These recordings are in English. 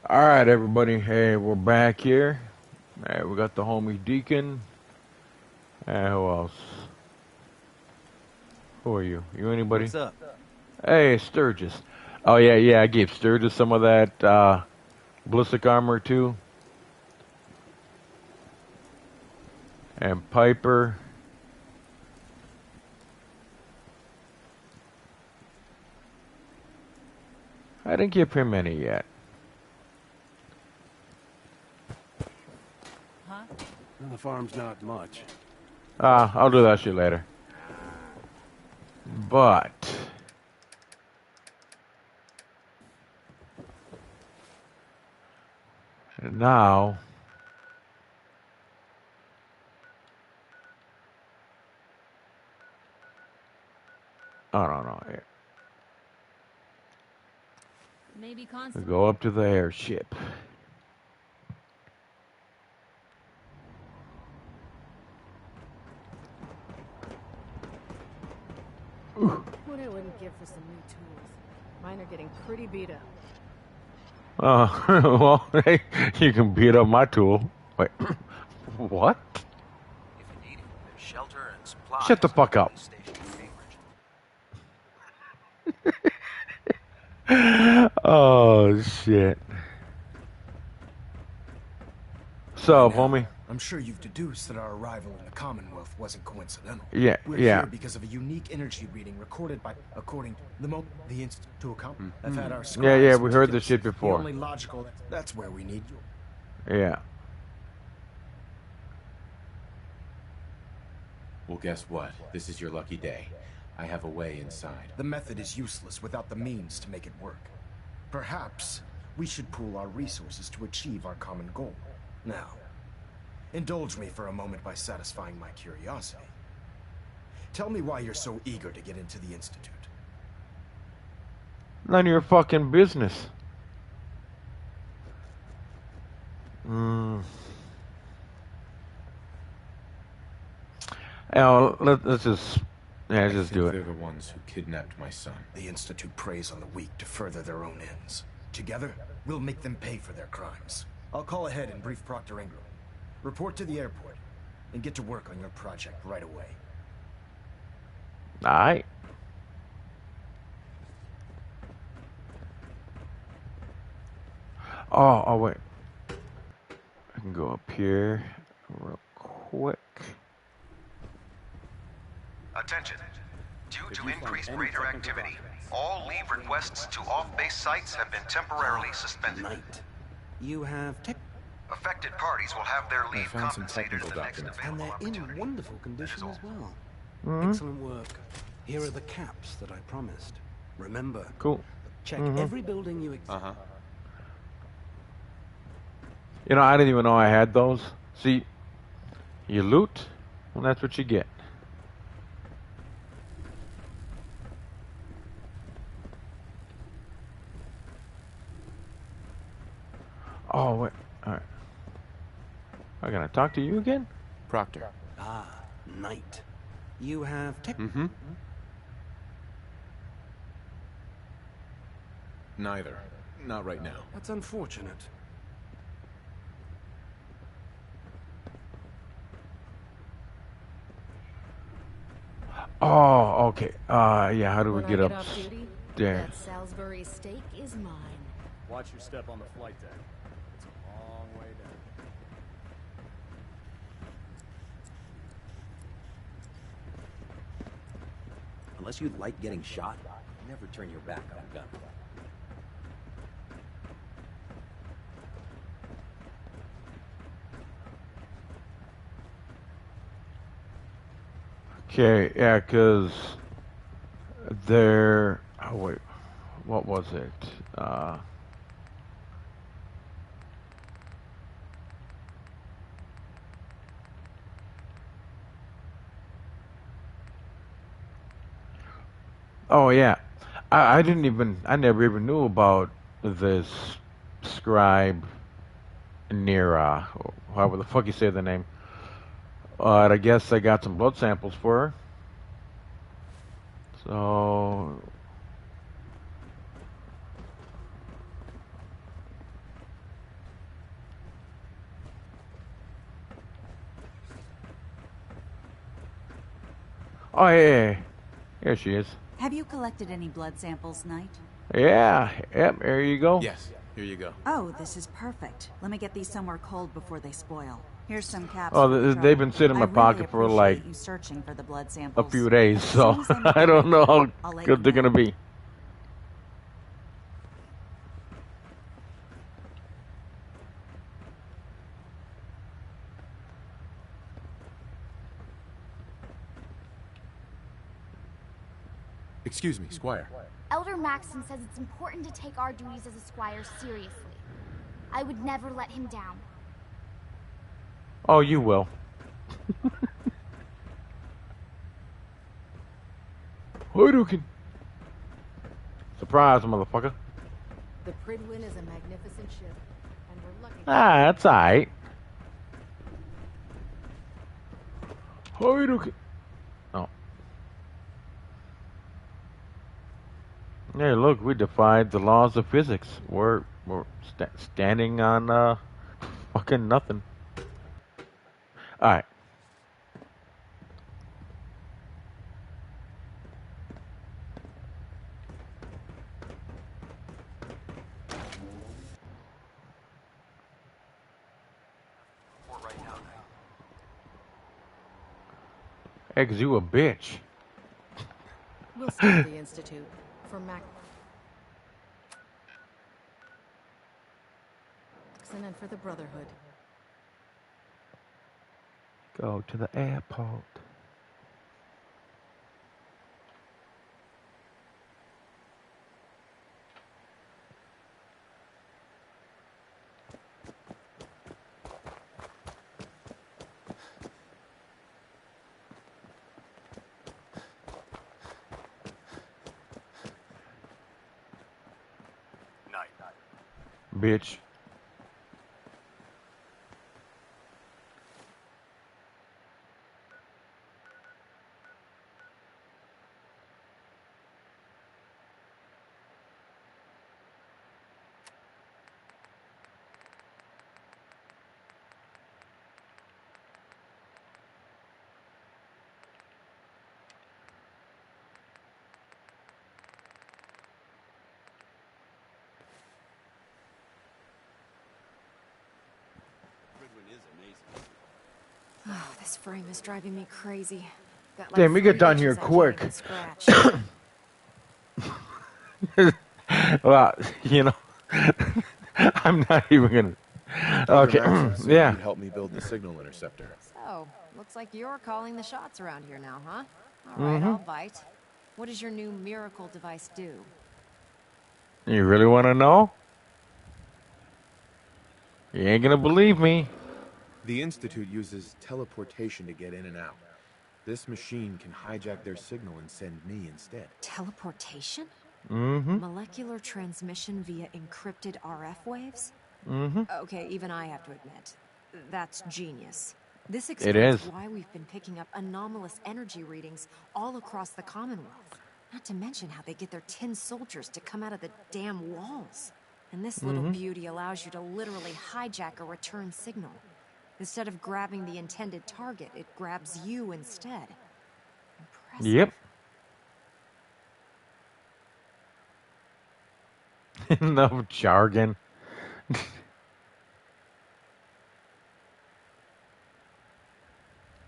All right, everybody. Hey, we're back here. Hey, we got the homie Deacon. Who else? Who are you? You anybody? What's up? Hey, Sturgis. Oh yeah. I gave Sturgis some of that ballistic armor too, and Piper. I didn't give him any yet. Huh? Well, the farm's not much. I'll do that shit later. But now, oh no. Maybe We Constable. go up to the airship. What I wouldn't give for some new tools. Mine are getting pretty beat up. Well, hey, you can beat up my tool. Wait, what? If you need it, there's shelter and supplies. Shut the fuck up. Oh shit. So, homie. I'm sure you've deduced that our arrival in the Commonwealth wasn't coincidental. Yeah. We're here because of a unique energy reading recorded by, according to the Institute to account. I've had our Yeah, we heard this shit The before. only logical, that's where we need you. Yeah. Well, guess what? This is your lucky day. I have a way inside. The method is useless without the means to make it work. Perhaps we should pool our resources to achieve our common goal. Now, indulge me for a moment by satisfying my curiosity. Tell me why you're so eager to get into the Institute. None of your fucking business. Let's just do it. They're the ones who kidnapped my son. The Institute preys on the weak to further their own ends. Together, we'll make them pay for their crimes. I'll call ahead and brief Proctor Ingram. Report to the airport, and get to work on your project right away. Alright. Oh, wait. I can go up here real quick. Attention. Due to increased raider activity, all leave requests to off-base sites have been temporarily suspended. You have tech, Affected parties will have their leave found some compensated technical at the next documents. and available they're in opportunity. wonderful condition as well. Mm-hmm. Excellent work. Here are the caps that I promised. Remember, Cool. check every building you. You know, I didn't even know I had those. See, you loot, and that's what you get. Oh, wait. Alright. I'm gonna talk to you again? Proctor. Knight. You have tech. Neither. Not right now. That's unfortunate. Oh, okay. Yeah, how do we When get I up off duty, there? that Salisbury steak is mine. Watch your step on the flight deck. It's a long way down. Unless you like getting shot, never turn your back on a gun. Okay, yeah, 'cause there... Oh, wait. What was it? Oh, yeah. I never even knew about this scribe Nira, or however the fuck you say the name. I guess I got some blood samples for her. So... Oh, yeah. Here she is. Have you collected any blood samples, Knight? Yeah. Yep, there you go. Yes, here you go. Oh, this is perfect. Let me get these somewhere cold before they spoil. Here's some caps. Oh, for the they've trouble. been sitting in my I really pocket for like appreciate you searching for the blood a samples. few days, As so soon as I make I don't know how I'll let good you they're know. gonna be. Excuse me, Squire. Elder Maxon says it's important to take our duties as a squire seriously. I would never let him down. Oh, you will. Hadouken! Surprise, motherfucker. The Prydwen is a magnificent ship, and we're lucky. Ah, that's alright. Hadouken! Oh. Hey, look, we defied the laws of physics. We're standing on, fucking nothing. Alright. Hey, 'cause you a bitch. We'll start the Institute for Maxon and for the Brotherhood. Go to the airport. Bitch. Oh, this frame is driving me crazy. Got, like, Damn, we get 3 done here itches I can't quick. even scratch. Well, you know, I'm not even gonna. Okay, yeah. You'd help me build the signal interceptor. So, looks like you're calling the shots around here now, huh? All right, I'll bite. What does your new miracle device do? You really want to know? You ain't gonna believe me. The Institute uses teleportation to get in and out. This machine can hijack their signal and send me instead. Teleportation? Mm-hmm. Molecular transmission via encrypted RF waves? Mm-hmm. Okay, even I have to admit, that's genius. This It explains is. why we've been picking up anomalous energy readings all across the Commonwealth. Not to mention how they get their tin soldiers to come out of the damn walls. And this little beauty allows you to literally hijack a return signal. Instead of grabbing the intended target, it grabs you instead. Impressive. Yep. No jargon.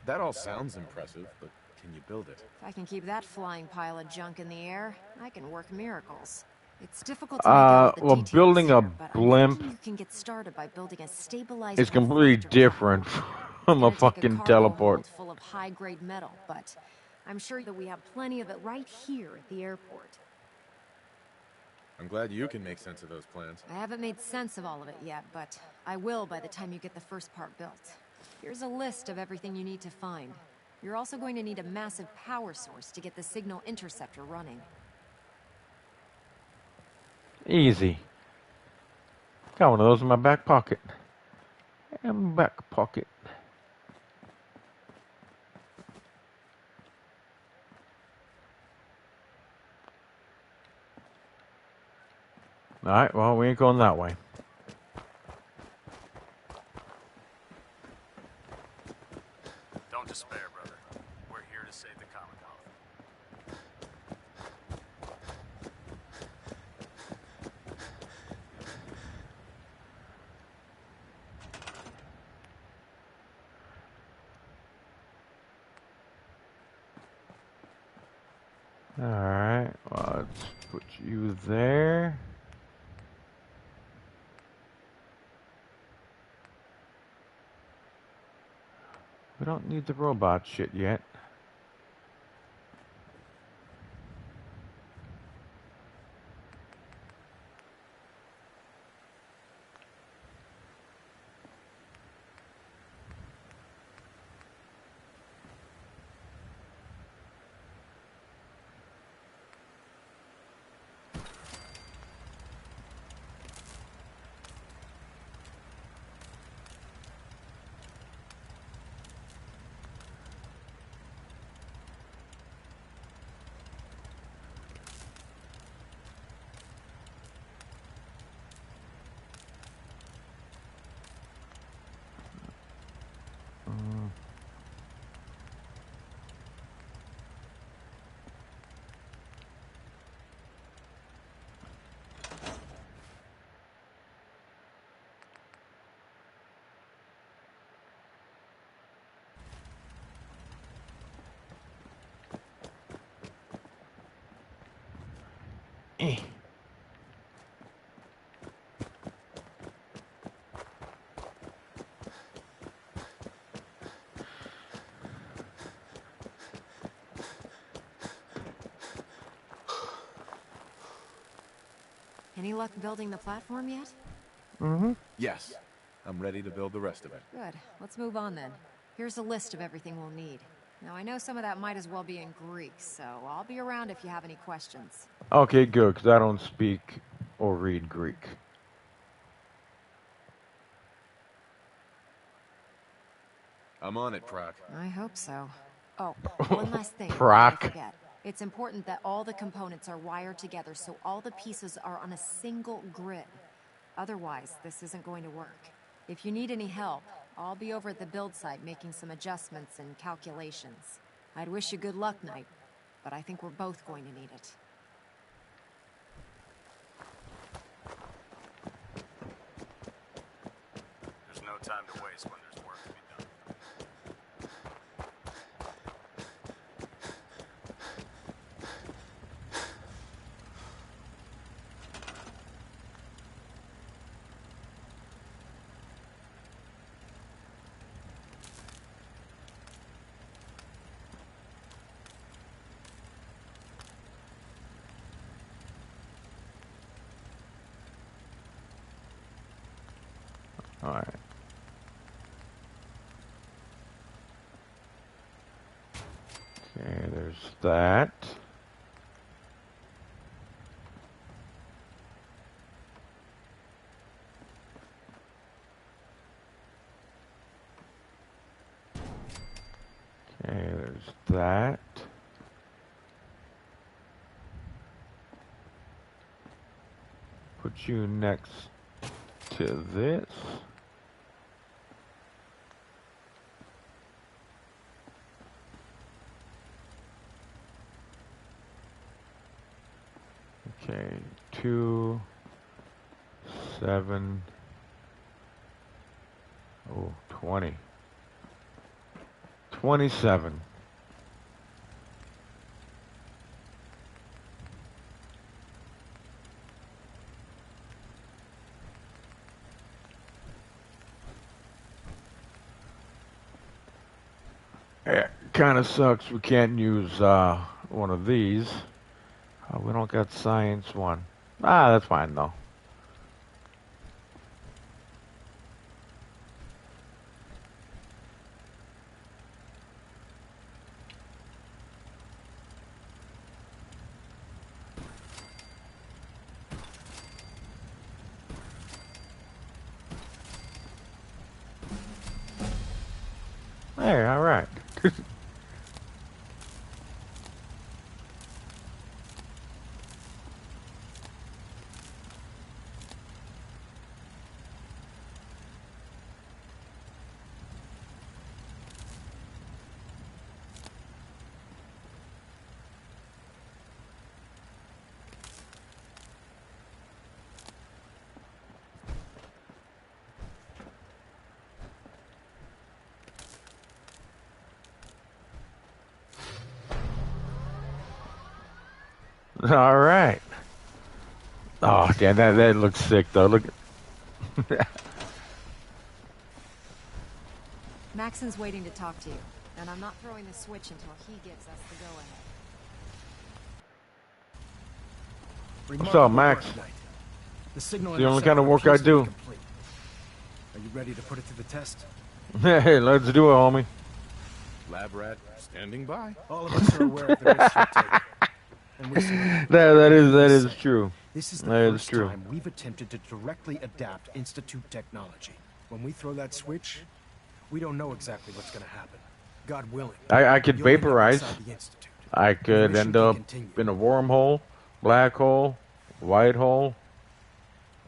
That all sounds impressive, but can you build it? If I can keep that flying pile of junk in the air, I can work miracles. It's difficult to make out the Well, details building a here, but I'm blimp thinking you can get started by building a stabilized is completely reflector different from a It's gonna take fucking cargo teleport. hold full of high-grade metal, but I'm sure that we have plenty of it right here at the airport. I'm glad you can make sense of those plans. I haven't made sense of all of it yet, but I will by the time you get the first part built. Here's a list of everything you need to find. You're also going to need a massive power source to get the signal interceptor running. Easy. Got one of those in my back pocket. In my back pocket. Alright, well, we ain't going that way. Don't despair, brother. We're here to save the Commonwealth. Alright, well, let's put you there. We don't need the robot shit yet. Any luck building the platform yet? Mm-hmm. Yes. I'm ready to build the rest of it. Good. Let's move on then. Here's a list of everything we'll need. Now, I know some of that might as well be in Greek, so I'll be around if you have any questions. Okay, good, because I don't speak or read Greek. I'm on it, Proc. I hope so. Oh, one last thing. Proc. I forget. It's important that all the components are wired together so all the pieces are on a single grid. Otherwise, this isn't going to work. If you need any help, I'll be over at the build site making some adjustments and calculations. I'd wish you good luck, Knight, but I think we're both going to need it. There's no time to waste when there's work to be done. All right. Okay, there's that. Okay, there's that. Put you next to this. Okay, 2, 7, 20. 27. It kind of sucks we can't use one of these. We don't got science one. Ah, that's fine though. Hey, all right. All right. Oh, damn, that looks sick though. Look. Maxon's waiting to talk to you, and I'm not throwing the switch until he gives us the go-ahead. What's up, Max? The signal The only kind of work I do. Are you ready to put it to the test? Hey, let's do it, homie. Lab rat standing by. All of us are aware of the risks you're taking. And we that is true. This is the That is first true. time we've attempted to directly adapt Institute technology. When we throw that switch, we don't know exactly what's going to happen. God willing. I could you'll end up vaporize. inside the Institute. I could mission end can up continue. in a wormhole, black hole, white hole,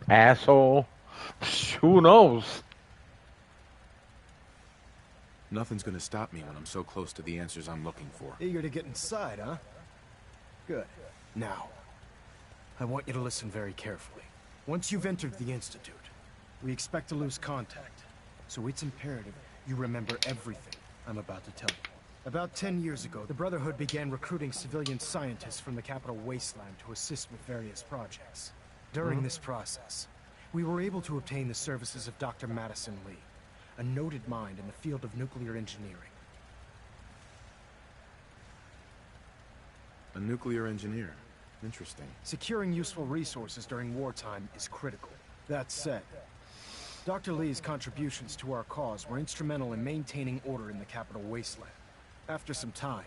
asshole. Who knows? Nothing's gonna stop me when I'm so close to the answers I'm looking for. Eager to get inside, huh? Good. Now, I want you to listen very carefully. Once you've entered the Institute, we expect to lose contact. So it's imperative you remember everything I'm about to tell you. About 10 years ago, the Brotherhood began recruiting civilian scientists from the capital wasteland to assist with various projects. During this process, we were able to obtain the services of Dr. Madison Lee, a noted mind in the field of nuclear engineering. A nuclear engineer. Interesting. Securing useful resources during wartime is critical. That said, Dr. Lee's contributions to our cause were instrumental in maintaining order in the capital wasteland. After some time,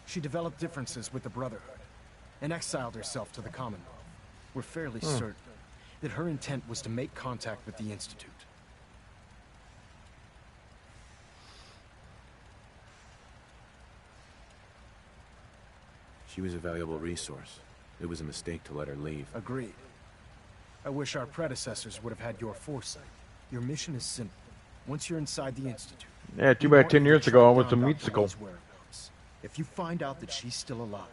she developed differences with the Brotherhood and exiled herself to the Commonwealth. We're fairly certain that her intent was to make contact with the Institute. She was a valuable resource. It was a mistake to let her leave. Agreed. I wish our predecessors would have had your foresight. Your mission is simple. Once you're inside the Institute... Yeah, too bad 10 years ago I was a meatsicle. If you find out that she's still alive,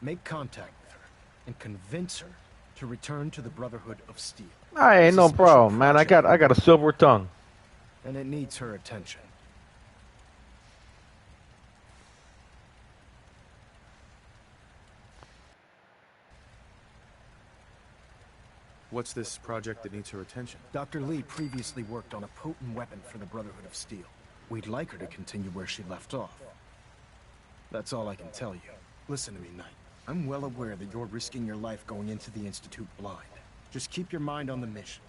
make contact with her and convince her to return to the Brotherhood of Steel. I ain't no problem, man. I got a silver tongue. And it needs her attention. What's this project that needs her attention? Dr. Lee previously worked on a potent weapon for the Brotherhood of Steel. We'd like her to continue where she left off. That's all I can tell you. Listen to me, Knight. I'm well aware that you're risking your life going into the Institute blind. Just keep your mind on the mission.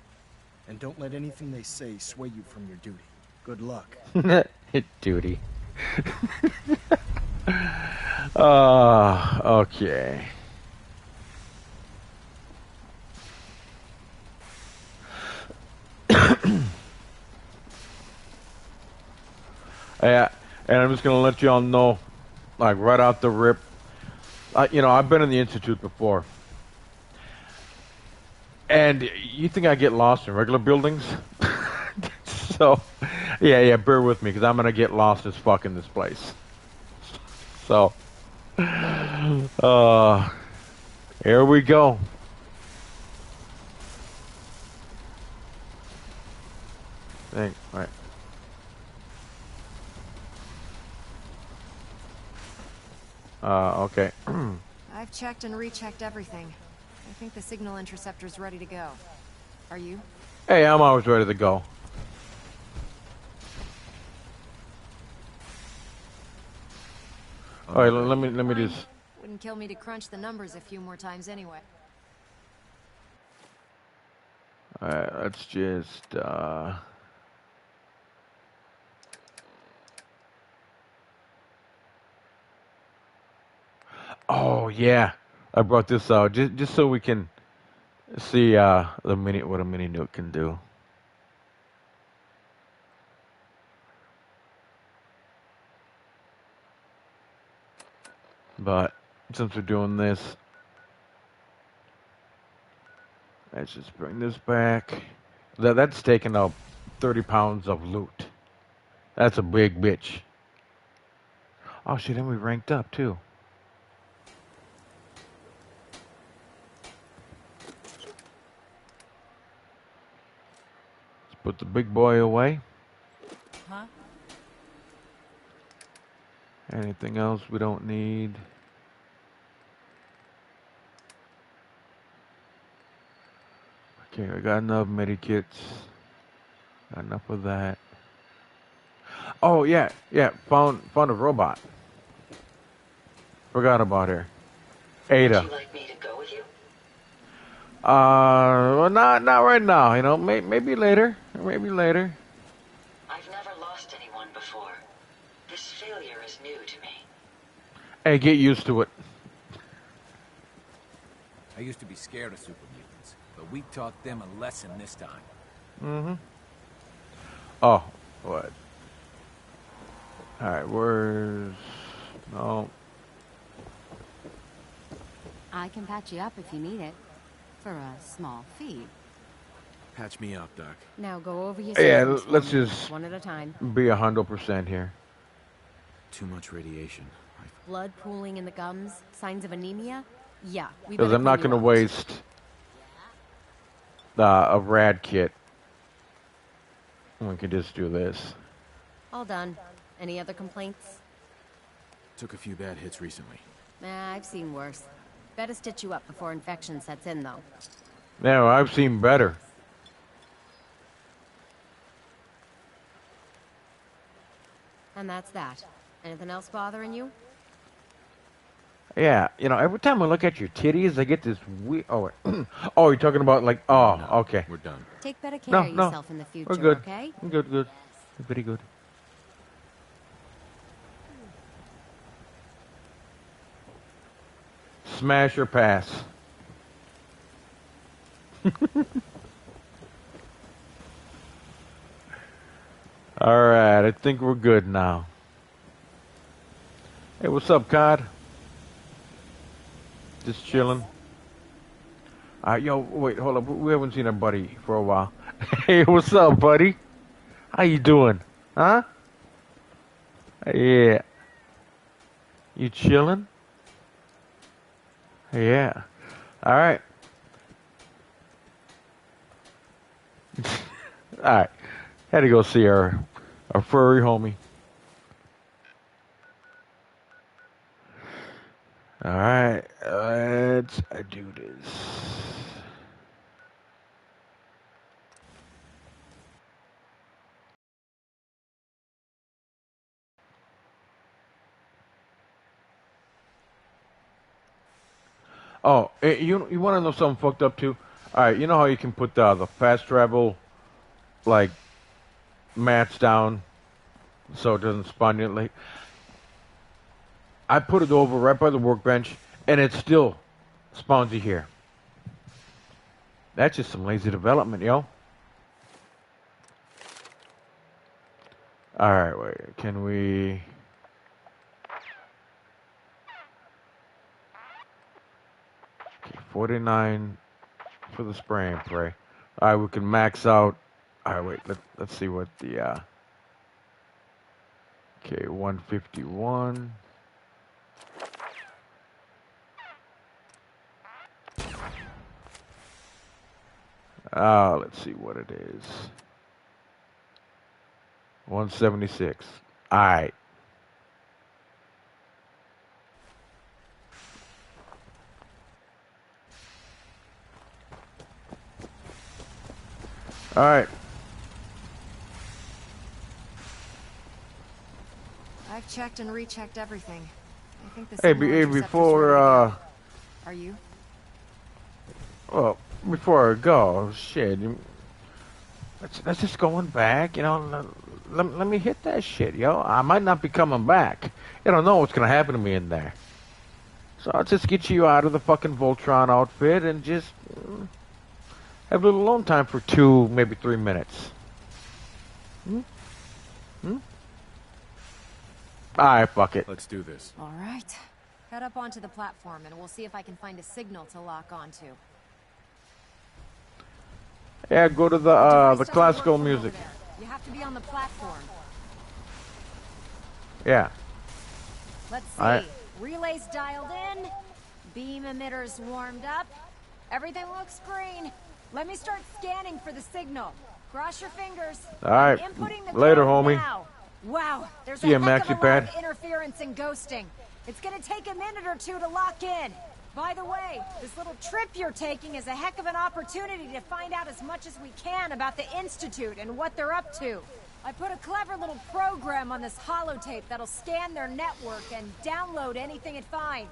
And don't let anything they say sway you from your duty. Good luck. Duty. Okay. Yeah, and I'm just gonna let y'all know, like right out the rip. You know, I've been in the Institute before, and you think I get lost in regular buildings? So, yeah, bear with me because I'm gonna get lost as fuck in this place. So, here we go. Right. Okay. I've checked and rechecked everything. I think the signal interceptor's ready to go. Are you? Hey, I'm always ready to go. All right, let me just. Wouldn't kill me to crunch the numbers a few more times anyway. All right, let's just. Oh yeah, I brought this out just so we can see what a mini nuke can do. But since we're doing this, let's just bring this back. That's taking up 30 pounds of loot. That's a big bitch. Oh shit, and we ranked up too. Put the big boy away. Huh? Anything else we don't need? Okay, I got enough medikits. Got enough of that. Oh yeah, yeah. Found a robot. Forgot about her. Ada. Would you like me to go with you? Well, not right now. You know, maybe later. Maybe later. I've never lost anyone before. This failure is new to me. Hey, get used to it. I used to be scared of super mutants, but we taught them a lesson this time. Mm-hmm. Oh, what? Alright, where's... No. I can patch you up if you need it. For a small fee. Patch me up, Doc. Now go over your Yeah, symptoms let's for me, just one at a time. be 100% here. Too much radiation. Blood pooling in the gums, signs of anemia? Yeah, we Because better I'm not clean going you to out. waste a rad kit. We can just do this. All done. Any other complaints? Took a few bad hits recently. Nah, I've seen worse. Better stitch you up before infection sets in, though. Yeah, well, I've seen better. And that's that. Anything else bothering you? Yeah, you know, every time I look at your titties, I get this weird... Oh, wait. Oh, you're talking about like... Oh, No, okay. we're done. Take better care No, of no. yourself in the future, We're good. okay? Good. Very good. Smash or pass? Alright, I think we're good now. Hey, what's up, Cod? Just chilling. Yo, wait, hold up. We haven't seen our buddy for a while. Hey, what's up, buddy? How you doing? Huh? Yeah. You chilling? Yeah. All right. All right. Had to go see our furry homie. All right. Let's do this. Oh, you want to know something fucked up too? All right, you know how you can put the fast travel like mats down so it doesn't spawn you late. I put it over right by the workbench, and it still spawns you here. That's just some lazy development, yo. All right, wait. Can we? 49 for the spray and pray. All right, we can max out. All right, wait. Let's see what the. Okay, 151. Let's see what it is. 176. All right. All right. I've checked and rechecked everything. I think the Hey, signal interceptor's before ready to go. Are you? Well, before I go, shit. Let's just going back. You know, let me hit that shit, yo. I might not be coming back. You don't know what's gonna happen to me in there. So I'll just get you out of the fucking Voltron outfit and just have a little alone time for 2, maybe 3 minutes. Alright, fuck it. Let's do this. All right. Head up onto the platform, and we'll see if I can find a signal to lock onto. Yeah, go to the classical music. You have to be on the platform. Yeah. Let's see. Alright. Relays dialed in. Beam emitters warmed up. Everything looks green. Let me start scanning for the signal. Cross your fingers. Alright. Inputting the Later, code homie. now. Wow, there's See ya, a heck of Maxi a lot of Pad. interference and ghosting. It's gonna take a minute or two to lock in. By the way, this little trip you're taking is a heck of an opportunity to find out as much as we can about the Institute and what they're up to. I put a clever little program on this holotape that'll scan their network and download anything it finds.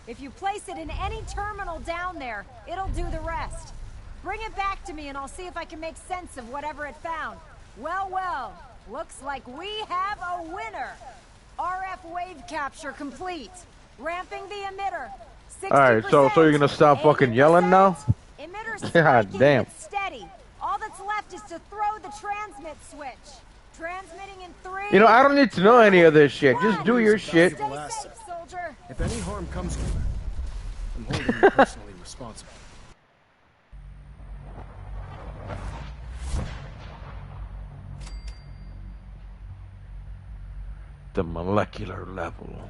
If you place it in any terminal down there, it'll do the rest. Bring it back to me and I'll see if I can make sense of whatever it found. Well, well, looks like we have a winner. RF wave capture complete. Ramping the emitter. Alright, so you're gonna stop fucking yelling now? God damn. Steady. All that's left is to throw the transmit switch. Transmitting in 3. You know, I don't need to know any of this shit. Just do your shit. Stay safe, soldier. If any harm comes to her, I'm holding you personally responsible. The molecular level.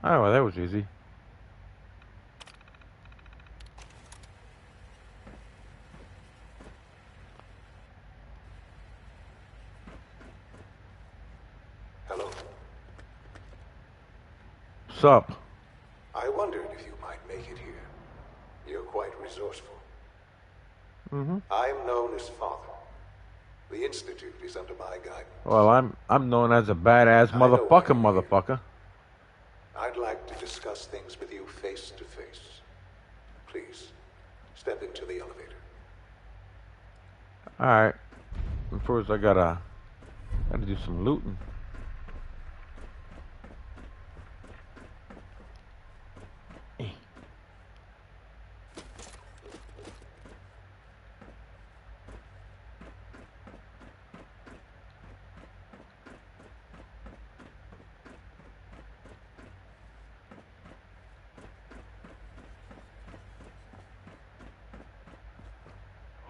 Oh, well, that was easy. Hello. Sup? I wondered if you might make it here. You're quite resourceful. Mm-hmm. I'm known as Father. The Institute is under my guidance. Well, I'm known as a badass motherfucker. I'd like to discuss things with you face to face. Please, step into the elevator. Alright. First I gotta do some looting.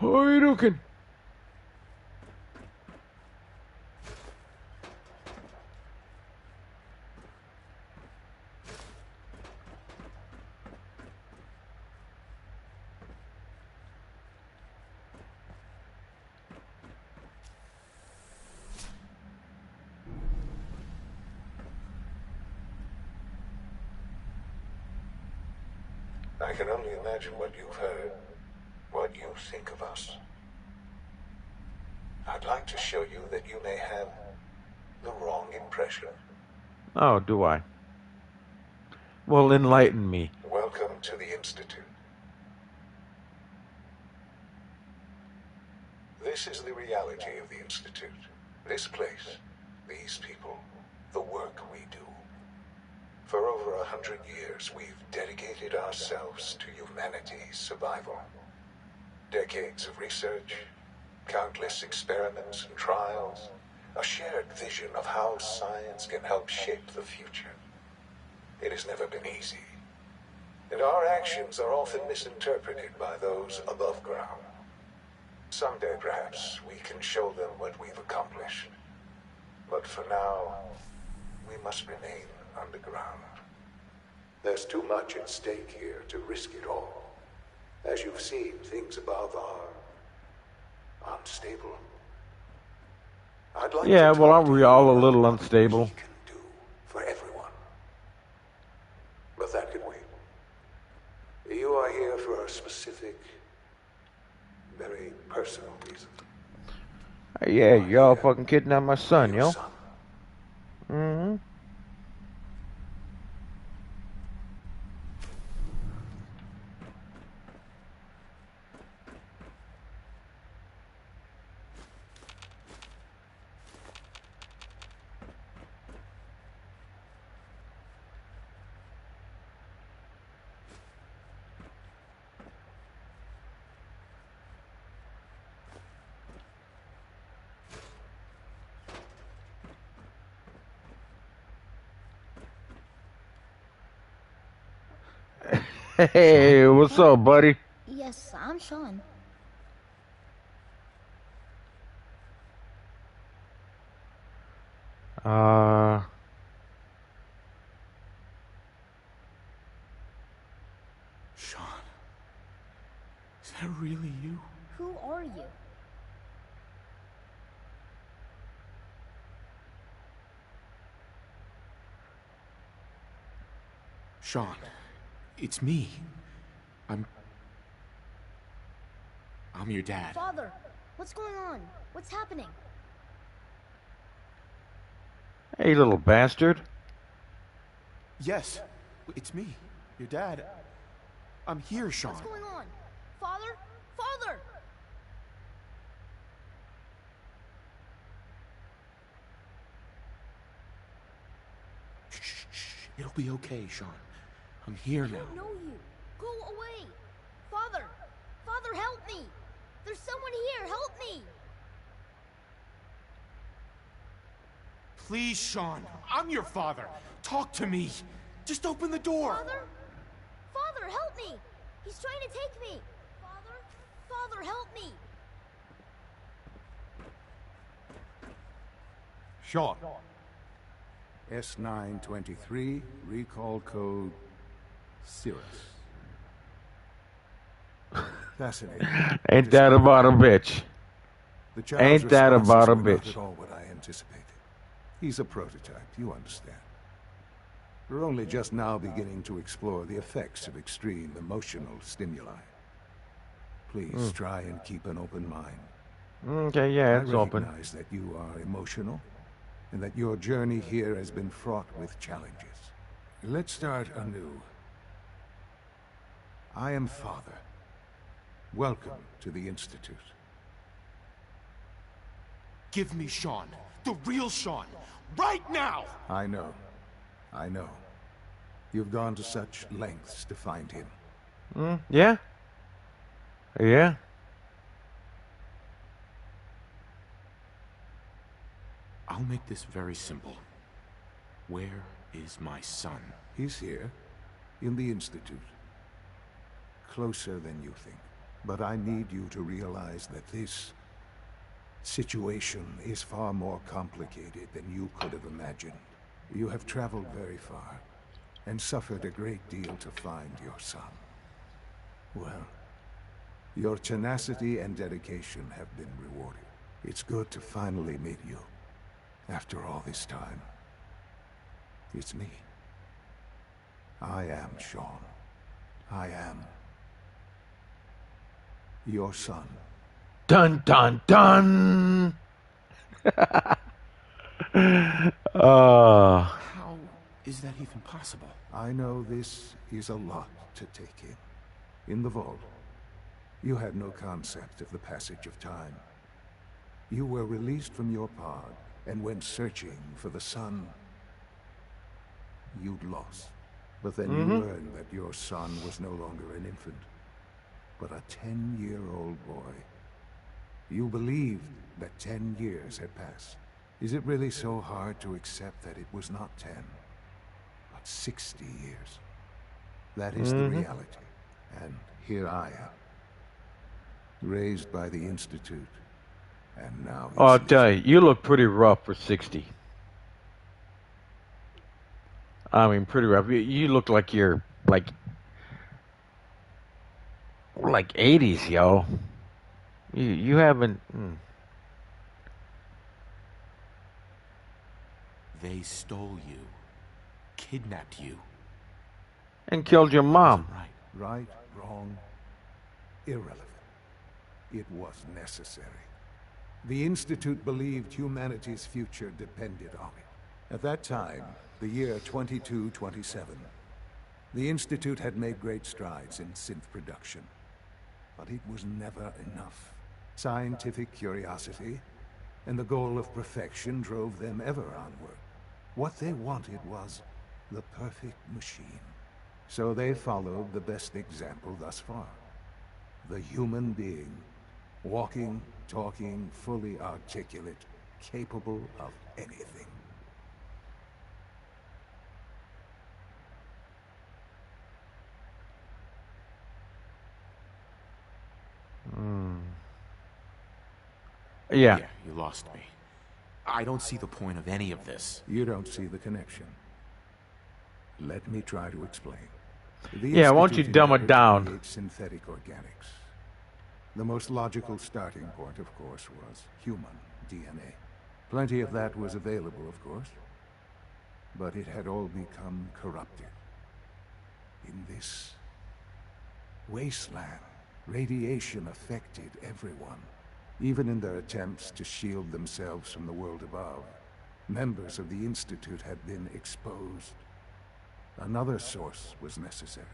How are you looking? I can only imagine what you've heard, what you think of us. I'd like to show you that you may have the wrong impression. Oh, do I? Well, enlighten me. Welcome to the Institute. This is the reality of the Institute. This place, these people, the work we do. For over 100 years, we've dedicated ourselves to humanity's survival. Decades of research, countless experiments and trials, a shared vision of how science can help shape the future. It has never been easy, and our actions are often misinterpreted by those above ground. Someday, perhaps, we can show them what we've accomplished. But for now, we must remain underground. There's too much at stake here to risk it all. As you've seen, things above are unstable. I'd like Yeah, to well, talk aren't to we you all a about little what unstable? we can do for everyone. But that can wait. You are here for a specific, very personal reason. Yeah, y'all fucking kidnapped my son, yo. Mm-hmm. Hey, what's up, buddy? Yes, I'm Sean. Sean. Is that really you? Who are you? Sean, it's me. I'm your dad. Father, what's going on? What's happening? Hey, little bastard. Yes, it's me, your dad. I'm here, Sean. What's going on? Father? Father! Shh. It'll be okay, Sean. I'm here now. I don't know you. Go away. Father! Father, help me! There's someone here. Help me! Please, Sean. I'm your father. Talk to me. Just open the door. Father? Father, help me! He's trying to take me! Father? Father, help me! Sean. S923, recall code Cirrus. Fascinating. Ain't that about a bitch? The child's Ain't that responses about a were not bitch? at all what I anticipated. He's a prototype, you understand. We're only just now beginning to explore the effects of extreme emotional stimuli. Please try and keep an open mind. Okay, yeah, it's I open. recognize that you are emotional, and that your journey here has been fraught with challenges. Let's start anew. I am Father. Welcome to the Institute. Give me Sean. The real Sean. Right now! I know. You've gone to such lengths to find him. Yeah? Yeah? I'll make this very simple. Where is my son? He's here, in the Institute. Closer than you think. But I need you to realize that this situation is far more complicated than you could have imagined. You have traveled very far, and suffered a great deal to find your son. Well, your tenacity and dedication have been rewarded. It's good to finally meet you, after all this time. It's me. I am Sean. I am your son. Dun dun dun! How is that even possible? I know this is a lot to take in. In the vault, you had no concept of the passage of time. You were released from your pod and went searching for the son you'd lost. But then you learned that your son was no longer an infant, but a 10-year-old boy. You believed that 10 years had passed. Is it really so hard to accept that it was not 10, but 60 years? That is the reality. And here I am, raised by the Institute, and now... Oh, I'll tell you, you look pretty rough for 60. I mean, pretty rough. You look like you're, like 80s, yo. You haven't... They stole you, kidnapped you, and killed your mom. Right, wrong, irrelevant. It was necessary. The Institute believed humanity's future depended on it. At that time, the year 2227, the Institute had made great strides in synth production. But it was never enough. Scientific curiosity and the goal of perfection drove them ever onward. What they wanted was the perfect machine. So they followed the best example thus far. The human being. Walking, talking, fully articulate, capable of anything. Yeah. You lost me. I don't see the point of any of this. You don't see the connection. Let me try to explain. Yeah, why don't you dumb it down? Synthetic organics. The most logical starting point, of course, was human DNA. Plenty of that was available, of course. But it had all become corrupted. In this wasteland, radiation affected everyone. Even in their attempts to shield themselves from the world above, members of the Institute had been exposed. Another source was necessary.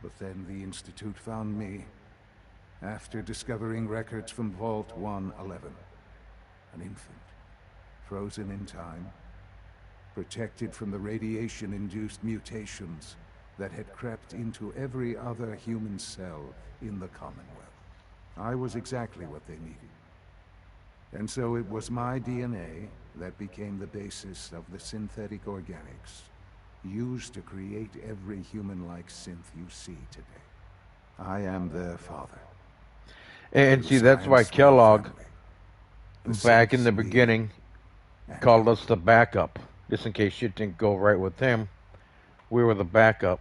But then the Institute found me, after discovering records from Vault 111. An infant, frozen in time, protected from the radiation-induced mutations that had crept into every other human cell in the Commonwealth. I was exactly what they needed. And so it was my DNA that became the basis of the synthetic organics used to create every human-like synth you see today. I am their father. And see, that's why Kellogg, back in the beginning, called us the backup. Just in case shit didn't go right with him, we were the backup.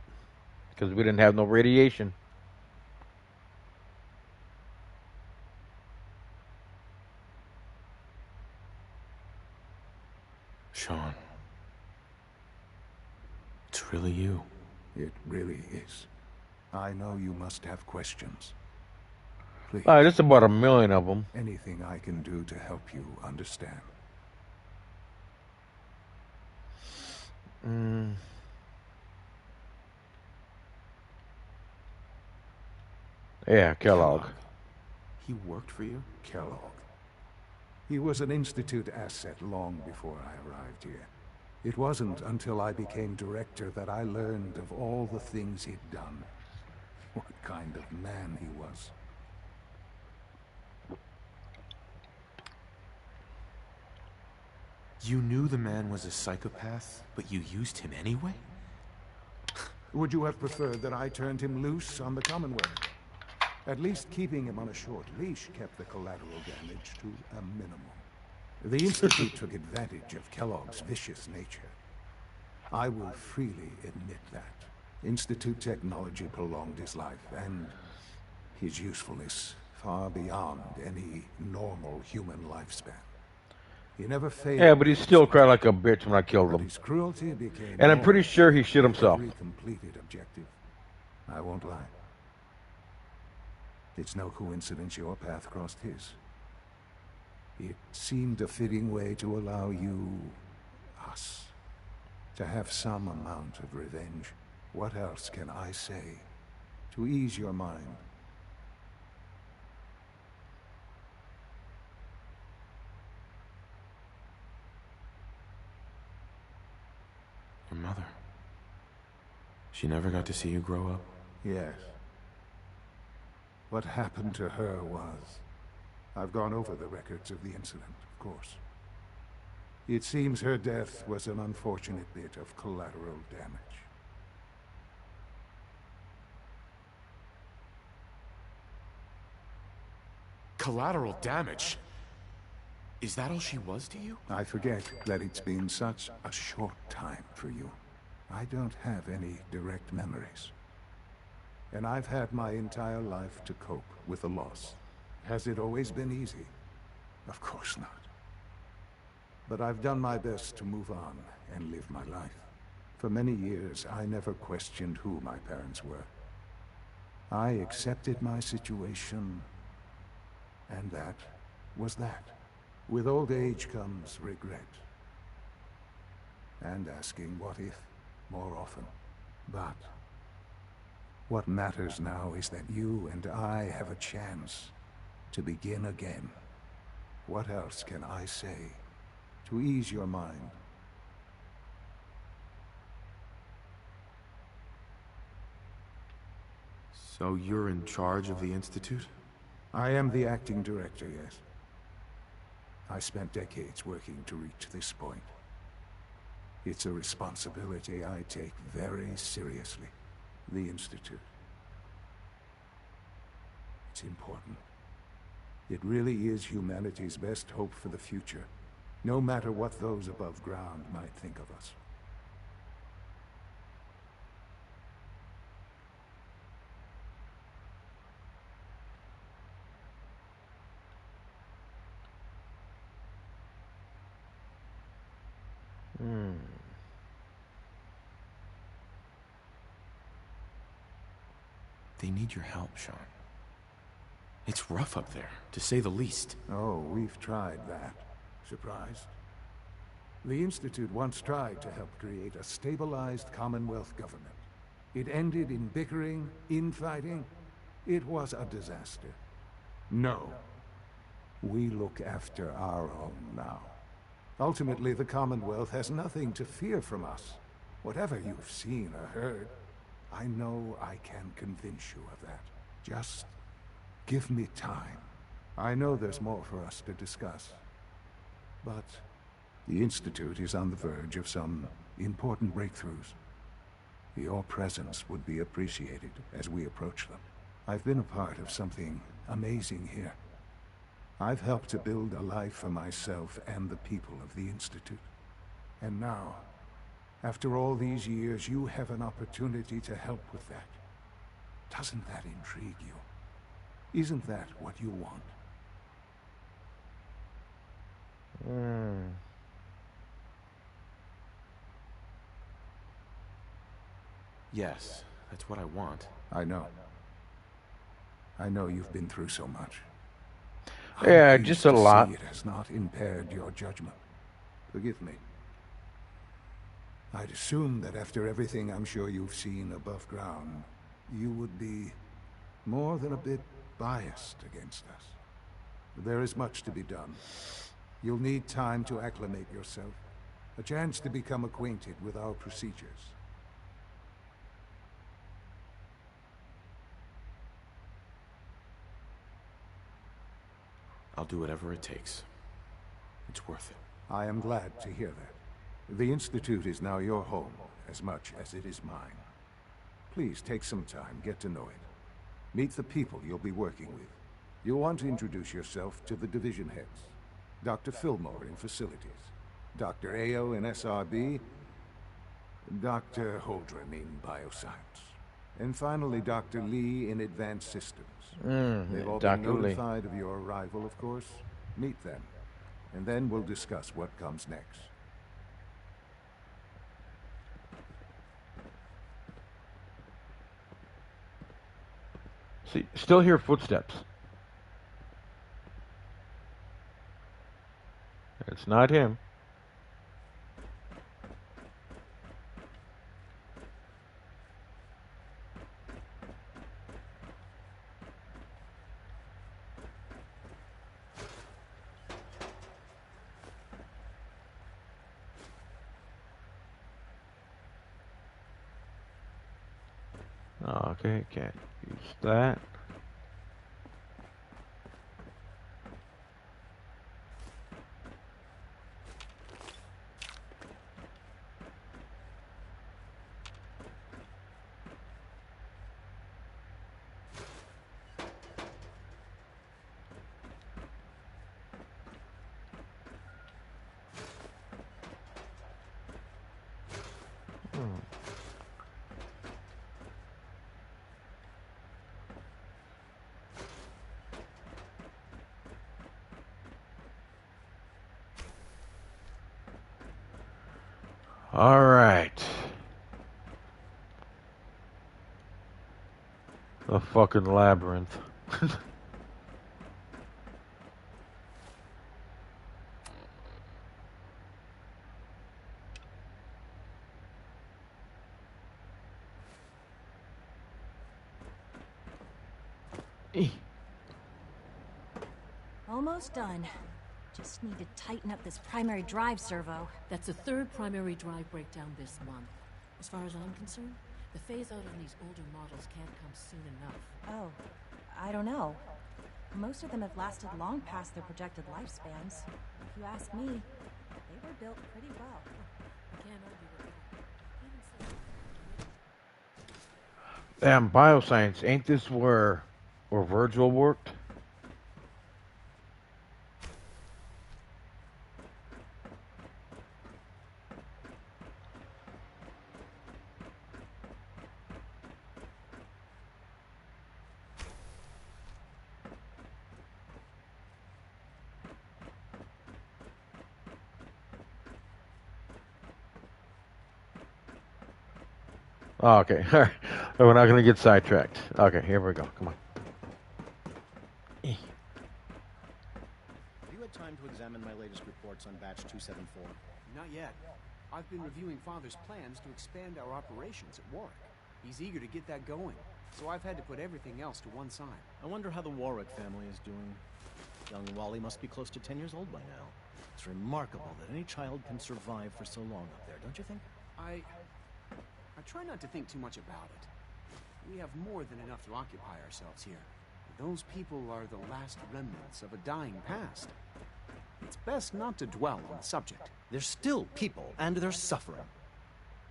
Because we didn't have no radiation. Sean. It's really you. It really is. I know you must have questions. Please. Just about 1 million of them. Anything I can do to help you understand. Yeah, Kellogg. He worked for you? Kellogg. He was an Institute asset long before I arrived here. It wasn't until I became director that I learned of all the things he'd done. What kind of man he was. You knew the man was a psychopath, but you used him anyway? Would you have preferred that I turned him loose on the Commonwealth? At least keeping him on a short leash kept the collateral damage to a minimum. The Institute took advantage of Kellogg's vicious nature. I will freely admit that. Institute technology prolonged his life, and his usefulness far beyond any normal human lifespan. He never failed. Yeah, but he still cried like a bitch when I killed him. His cruelty became and I'm pretty sure he shit himself. Every completed objective. I won't lie. It's no coincidence your path crossed his. It seemed a fitting way to allow you, us, to have some amount of revenge. What else can I say to ease your mind? Your mother. She never got to see you grow up? Yes. What happened to her was... I've gone over the records of the incident, of course. It seems her death was an unfortunate bit of collateral damage. Collateral damage? Is that all she was to you? I forget that it's been such a short time for you. I don't have any direct memories. And I've had my entire life to cope with the loss. Has it always been easy? Of course not. But I've done my best to move on and live my life. For many years, I never questioned who my parents were. I accepted my situation, and that was that. With old age comes regret. And asking what if more often. But what matters now is that you and I have a chance to begin again. What else can I say to ease your mind? So you're in charge of the Institute? I am the acting director, yes. I spent decades working to reach this point. It's a responsibility I take very seriously. The Institute. It's important. It really is humanity's best hope for the future, no matter what those above ground might think of us. They need your help, Sean. It's rough up there, to say the least. Oh, we've tried that. Surprised? The Institute once tried to help create a stabilized Commonwealth government. It ended in bickering, infighting. It was a disaster. No. We look after our own now. Ultimately, the Commonwealth has nothing to fear from us. Whatever you've seen or heard, I know I can convince you of that. Just give me time. I know there's more for us to discuss. But the Institute is on the verge of some important breakthroughs. Your presence would be appreciated as we approach them. I've been a part of something amazing here. I've helped to build a life for myself and the people of the Institute. And now, after all these years, you have an opportunity to help with that. Doesn't that intrigue you? Isn't that what you want? Yes, that's what I want. I know. I know you've been through so much. Yeah, I'm just pleased a to lot. see it has not impaired your judgment. Forgive me. I'd assume that after everything I'm sure you've seen above ground, you would be more than a bit biased against us. There is much to be done. You'll need time to acclimate yourself, a chance to become acquainted with our procedures. I'll do whatever it takes. It's worth it. I am glad to hear that. The Institute is now your home, as much as it is mine. Please take some time, get to know it. Meet the people you'll be working with. You'll want to introduce yourself to the division heads. Dr. Fillmore in Facilities, Dr. Ayo in SRB, Dr. Holdren in Bioscience, and finally Dr. Lee in Advanced Systems. They've all been Dr. Lee. notified of your arrival, of course. Meet them, and then we'll discuss what comes next. See, still hear footsteps. It's not him. Okay, can't use that. All right. The fucking labyrinth. Almost done. Just need to tighten up this primary drive servo. That's the third primary drive breakdown this month. As far as I'm concerned, the phase-out on these older models can't come soon enough. Oh, I don't know. Most of them have lasted long past their projected lifespans. If you ask me, they were built pretty well. I can't argue with that. Damn, bioscience. Ain't this where Virgil worked? Oh, okay. All right. We're not going to get sidetracked. Okay, here we go. Come on. Have you had time to examine my latest reports on Batch 274? Not yet. I've been reviewing Father's plans to expand our operations at Warwick. He's eager to get that going, so I've had to put everything else to one side. I wonder how the Warwick family is doing. Young Wally must be close to 10 years old by now. It's remarkable that any child can survive for so long up there, don't you think? I try not to think too much about it. We have more than enough to occupy ourselves here. Those people are the last remnants of a dying past. It's best not to dwell on the subject. They're still people, and they're suffering.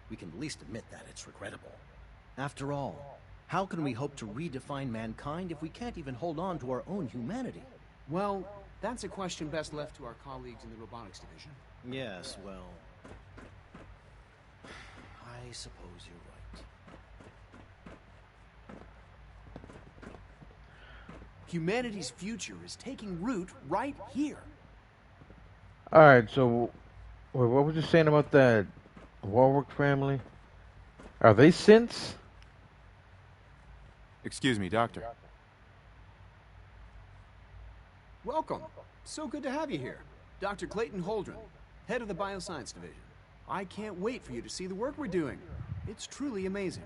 We can at least admit that it's regrettable. After all, how can we hope to redefine mankind if we can't even hold on to our own humanity? Well, that's a question best left to our colleagues in the robotics division. Yes, well, I suppose you're right. Humanity's future is taking root right here. All right, so what was you saying about that Warwick family? Are they synths? Excuse me, Doctor. Welcome. So good to have you here. Dr. Clayton Holdren, head of the Bioscience Division. I can't wait for you to see the work we're doing. It's truly amazing.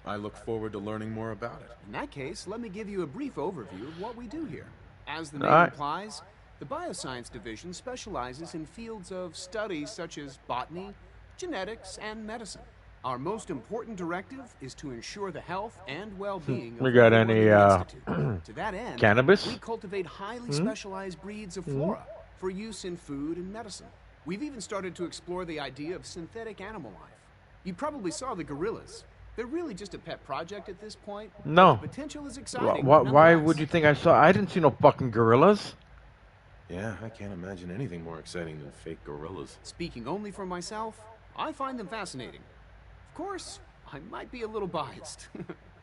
I look forward to learning more about it. In that case, let me give you a brief overview of what we do here. As the name implies, the Bioscience Division specializes in fields of study such as botany, genetics, and medicine. Our most important directive is to ensure the health and well-being of We got everyone any in the Institute. To that end, cannabis? we cultivate highly specialized breeds of flora for use in food and medicine. We've even started to explore the idea of synthetic animal life. You probably saw the gorillas. They're really just a pet project at this point. No. The potential is exciting. Why would you think I saw? I didn't see no fucking gorillas. Yeah, I can't imagine anything more exciting than fake gorillas. Speaking only for myself, I find them fascinating. Of course, I might be a little biased.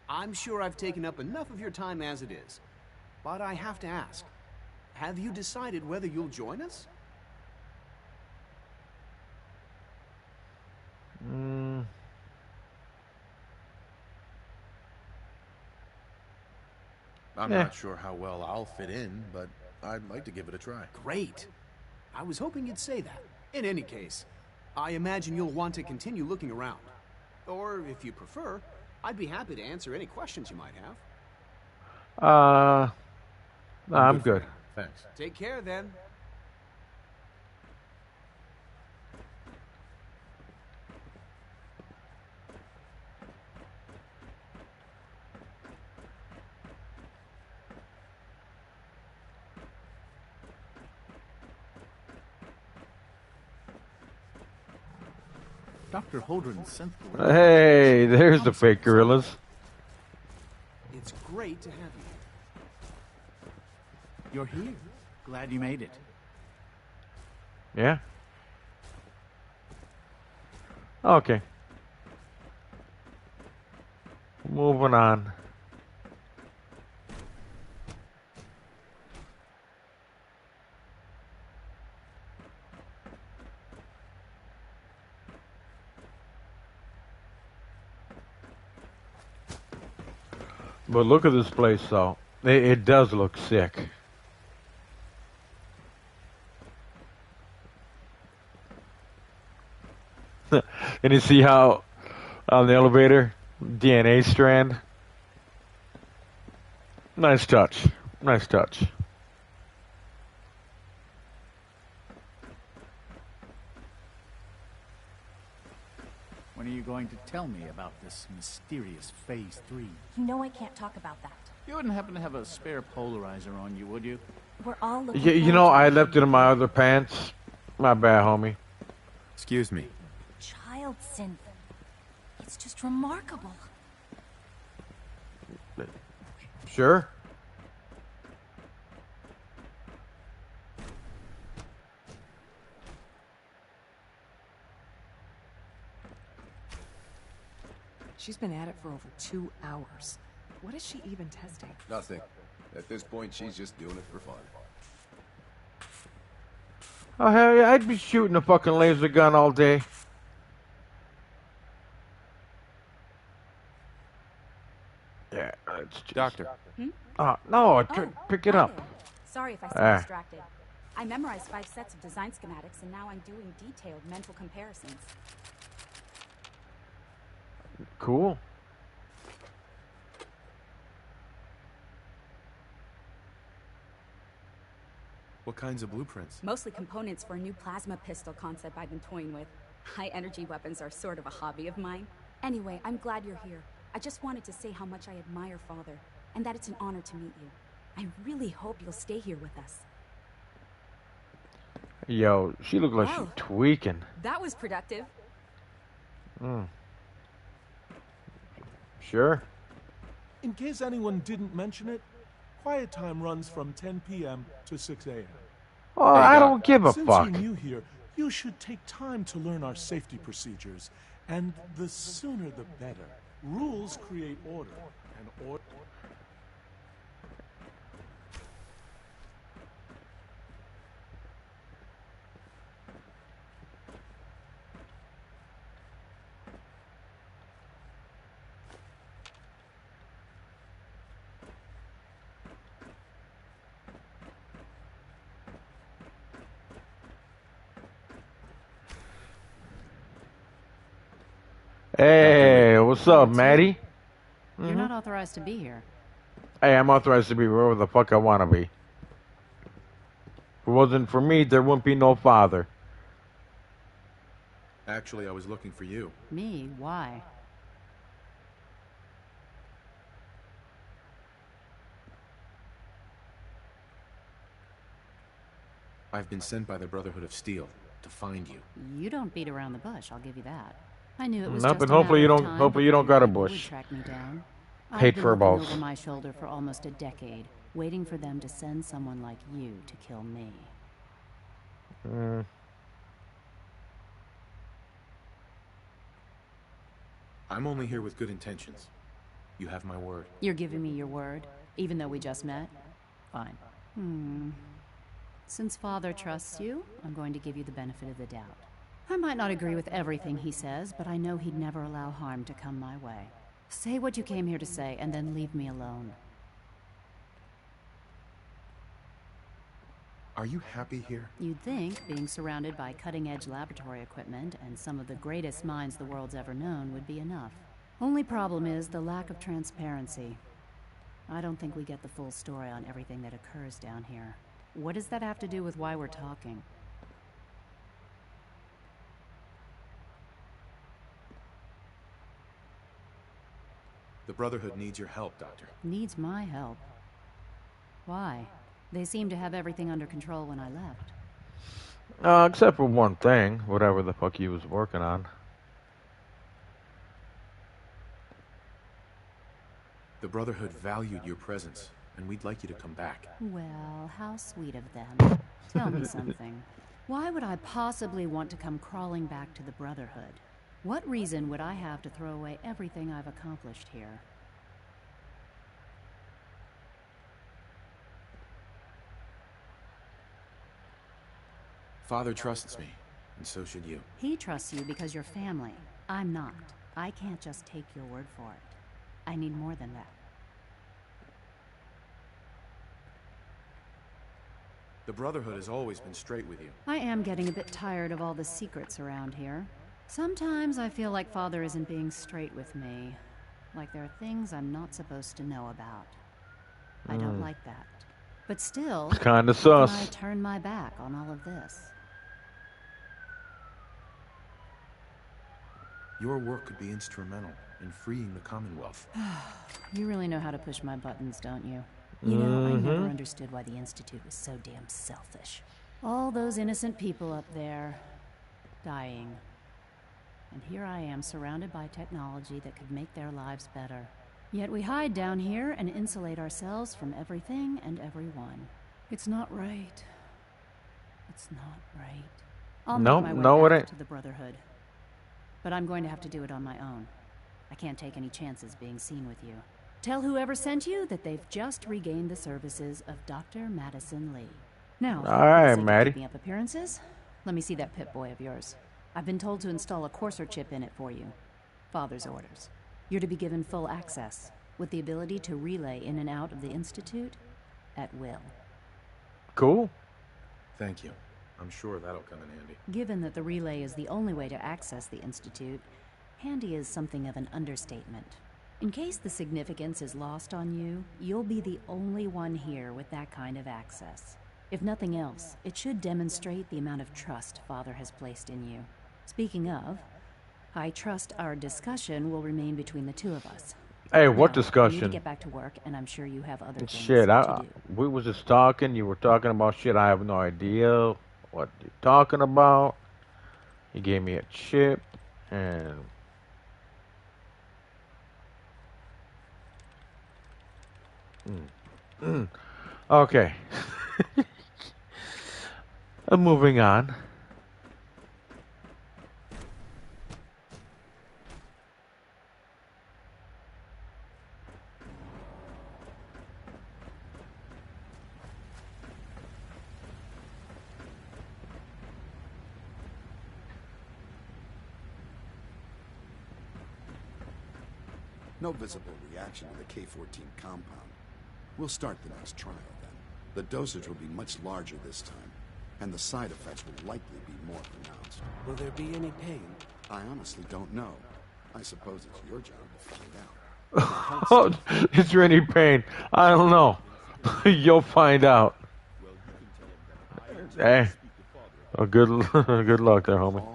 I'm sure I've taken up enough of your time as it is. But I have to ask, have you decided whether you'll join us? I'm not sure how well I'll fit in, but I'd like to give it a try. Great. I was hoping you'd say that. In any case, I imagine you'll want to continue looking around. Or, if you prefer, I'd be happy to answer any questions you might have. I'm good. Thanks. Take care, then. Dr. Holdren's synth. Hey, there's the fake gorillas. It's great to have you here. You're here. Glad you made it. Yeah. Okay. Moving on. But look at this place, though. It does look sick. And you see how on the elevator, DNA strand. Nice touch. Nice touch. When are you going to tell me about this mysterious Phase 3? You know I can't talk about that. You wouldn't happen to have a spare polarizer on you, would you? We're all looking You know, I left it in my other pants. My bad, homie. Excuse me. Child synth. It's just remarkable. Sure. She's been at it for over 2 hours. What is she even testing? Nothing. At this point, she's just doing it for fun. Oh, hell yeah, I'd be shooting a fucking laser gun all day. Doctor. No, pick it up. Sorry if I seem distracted. I memorized 5 sets of design schematics, and now I'm doing detailed mental comparisons. Cool. What kinds of blueprints? Mostly components for a new plasma pistol concept I've been toying with. High-energy weapons are sort of a hobby of mine. Anyway, I'm glad you're here. I just wanted to say how much I admire Father, and that it's an honor to meet you. I really hope you'll stay here with us. Yo, she looked like she's tweaking. That was productive. Sure. In case anyone didn't mention it, quiet time runs from 10 p.m. to 6 a.m. Oh, I don't give a fuck. Since you're new here, you should take time to learn our safety procedures. And the sooner the better. Rules create order, and order... Hey, what's up, Maddie? You're not authorized to be here. Hey, I'm authorized to be wherever the fuck I want to be. If it wasn't for me, there wouldn't be no father. Actually, I was looking for you. Me? Why? I've been sent by the Brotherhood of Steel to find you. You don't beat around the bush, I'll give you that. I knew it was Nothing. just a Hopefully matter you of don't. time Hopefully you don't got a before you bush. would track me down. Hate I've been fur looking balls. over my shoulder for almost a decade, waiting for them to send someone like you to kill me. I'm only here with good intentions. You have my word. You're giving me your word, even though we just met? Fine. Since Father trusts you, I'm going to give you the benefit of the doubt. I might not agree with everything he says, but I know he'd never allow harm to come my way. Say what you came here to say, and then leave me alone. Are you happy here? You'd think being surrounded by cutting-edge laboratory equipment and some of the greatest minds the world's ever known would be enough. Only problem is the lack of transparency. I don't think we get the full story on everything that occurs down here. What does that have to do with why we're talking? The Brotherhood needs your help, Doctor. Needs my help. Why? They seemed to have everything under control when I left. Except for one thing, whatever the fuck he was working on. The Brotherhood valued your presence, and we'd like you to come back. Well, how sweet of them. Tell me something. Why would I possibly want to come crawling back to the Brotherhood? What reason would I have to throw away everything I've accomplished here? Father trusts me, and so should you. He trusts you because you're family. I'm not. I can't just take your word for it. I need more than that. The Brotherhood has always been straight with you. I am getting a bit tired of all the secrets around here. Sometimes I feel like Father isn't being straight with me. Like there are things I'm not supposed to know about. I don't like that. But still, It's kinda how sus. can I turn my back on all of this? Your work could be instrumental in freeing the Commonwealth. You really know how to push my buttons, don't you? You know, I never understood why the Institute was so damn selfish. All those innocent people up there, dying. And here I am, surrounded by technology that could make their lives better. Yet we hide down here and insulate ourselves from everything and everyone. It's not right. It's not right. I'll make my way back to the Brotherhood. But I'm going to have to do it on my own. I can't take any chances being seen with you. Tell whoever sent you that they've just regained the services of Dr. Madison Lee. Now, All right, for the sake of Maddie. keeping up appearances, let me see that Pip-Boy of yours. I've been told to install a courser chip in it for you. Father's orders. You're to be given full access. with the ability to relay in and out of the Institute at will. Cool. Thank you. I'm sure that'll come in handy. Given that the relay is the only way to access the Institute, handy is something of an understatement. In case the significance is lost on you, you'll be the only one here with that kind of access. If nothing else, it should demonstrate the amount of trust Father has placed in you. Speaking of, I trust our discussion will remain between the two of us. Hey, what Now, discussion? I need to get back to work, and I'm sure you have other things Shit, to do. we was just talking. You were talking about shit. I have no idea what you're talking about. You gave me a chip, and okay. Moving on. No visible reaction to the K-14 compound. We'll start the next trial then. The dosage will be much larger this time, and the side effects will likely be more pronounced. Will there be any pain? I honestly don't know. I suppose it's your job to find out. Is there any pain? I don't know. You'll find out. Hey. Oh, good luck there, homie.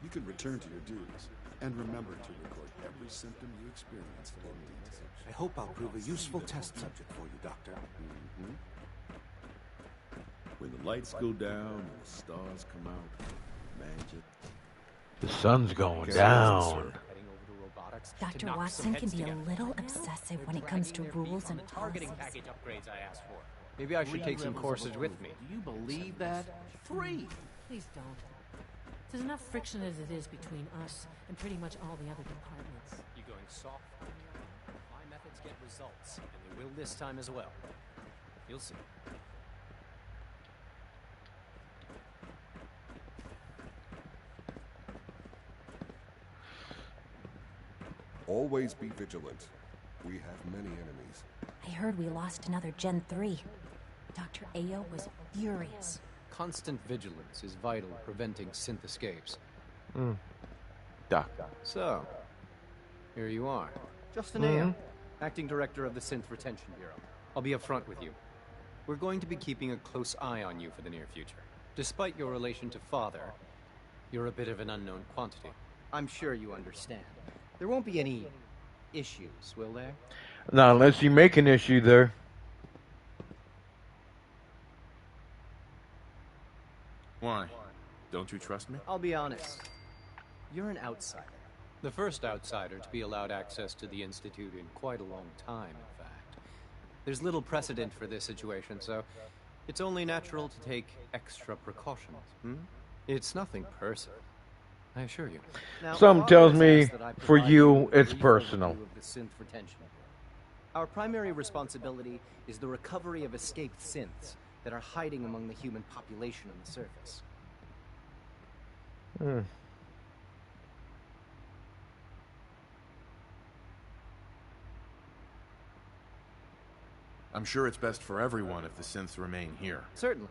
You can return to your duties, and remember to record every symptom you experience in detail. I hope I'll prove a useful test subject for you, Doctor. When the lights go down and the stars come out, magic. The sun's going down. Dr. Watson can be a little obsessive when it comes to rules and policies. Package upgrades I asked for. Maybe I should take some courses with me. Do you believe that? 3! Please don't. There's enough friction as it is between us and pretty much all the other departments. You're going soft. My methods get results, and they will this time as well. You'll see. Always be vigilant. We have many enemies. I heard we lost another Gen 3. Dr. Ayo was furious. Constant vigilance is vital in preventing synth escapes. Doc. So, here you are. Justin Ayo, Acting Director of the Synth Retention Bureau. I'll be upfront with you. We're going to be keeping a close eye on you for the near future. Despite your relation to Father, you're a bit of an unknown quantity. I'm sure you understand. There won't be any issues, will there? Now, unless you make an issue there. Why? Don't you trust me? I'll be honest. You're an outsider. The first outsider to be allowed access to the Institute in quite a long time, in fact. There's little precedent for this situation, so it's only natural to take extra precautions. It's nothing personal, I assure you. Now, Something tells me, that I for provide you, with a it's brief personal. overview of the Synth Retention Bureau. Our primary responsibility is the recovery of escaped synths that are hiding among the human population on the surface. I'm sure it's best for everyone if the synths remain here. Certainly.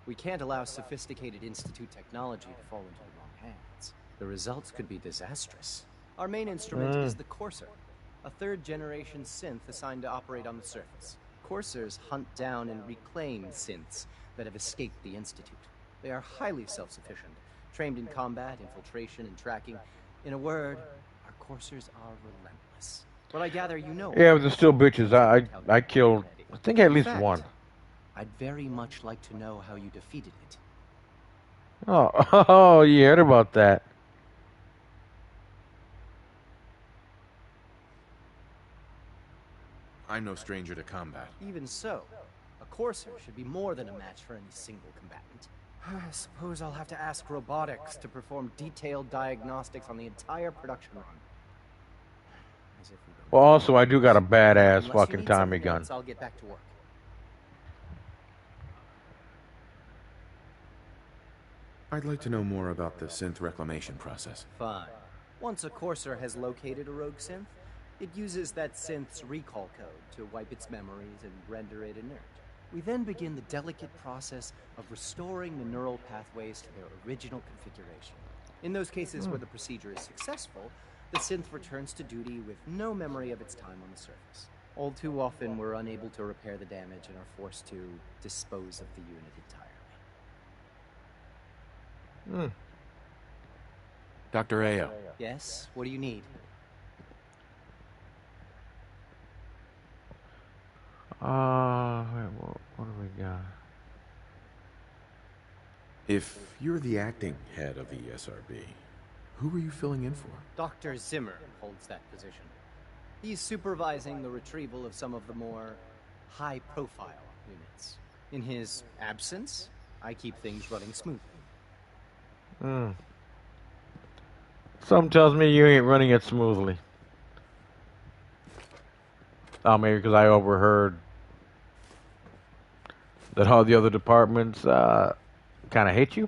We can't allow sophisticated Institute technology to fall into the wrong hands. The results could be disastrous. Our main instrument is the Courser, a third-generation synth assigned to operate on the surface. Coursers hunt down and reclaim synths that have escaped the Institute. They are highly self-sufficient, trained in combat, infiltration, and tracking. In a word, our Coursers are relentless. But I gather you know... Yeah, but they're still bitches. I killed, I think, at least In fact, one. I'd very much like to know how you defeated it. Oh, you heard about that. I'm no stranger to combat. Even so, a Courser should be more than a match for any single combatant. I suppose I'll have to ask robotics to perform detailed diagnostics on the entire production run. As if we don't Well, also, I do got a badass Unless you fucking need Tommy something gun. else, I'll get back to work. I'd like to know more about the synth reclamation process. Fine. Once a Courser has located a rogue synth, It uses that synth's recall code to wipe its memories and render it inert. We then begin the delicate process of restoring the neural pathways to their original configuration. In those cases where the procedure is successful, the synth returns to duty with no memory of its time on the surface. All too often, we're unable to repair the damage and are forced to dispose of the unit entirely. Dr. Ayo. Yes? What do you need? Wait, what do we got? If you're the acting head of the ESRB, who are you filling in for? Dr. Zimmer holds that position. He's supervising the retrieval of some of the more high-profile units. In his absence, I keep things running smoothly. Something tells me you ain't running it smoothly. Oh, maybe because I overheard that all the other departments kind of hate you?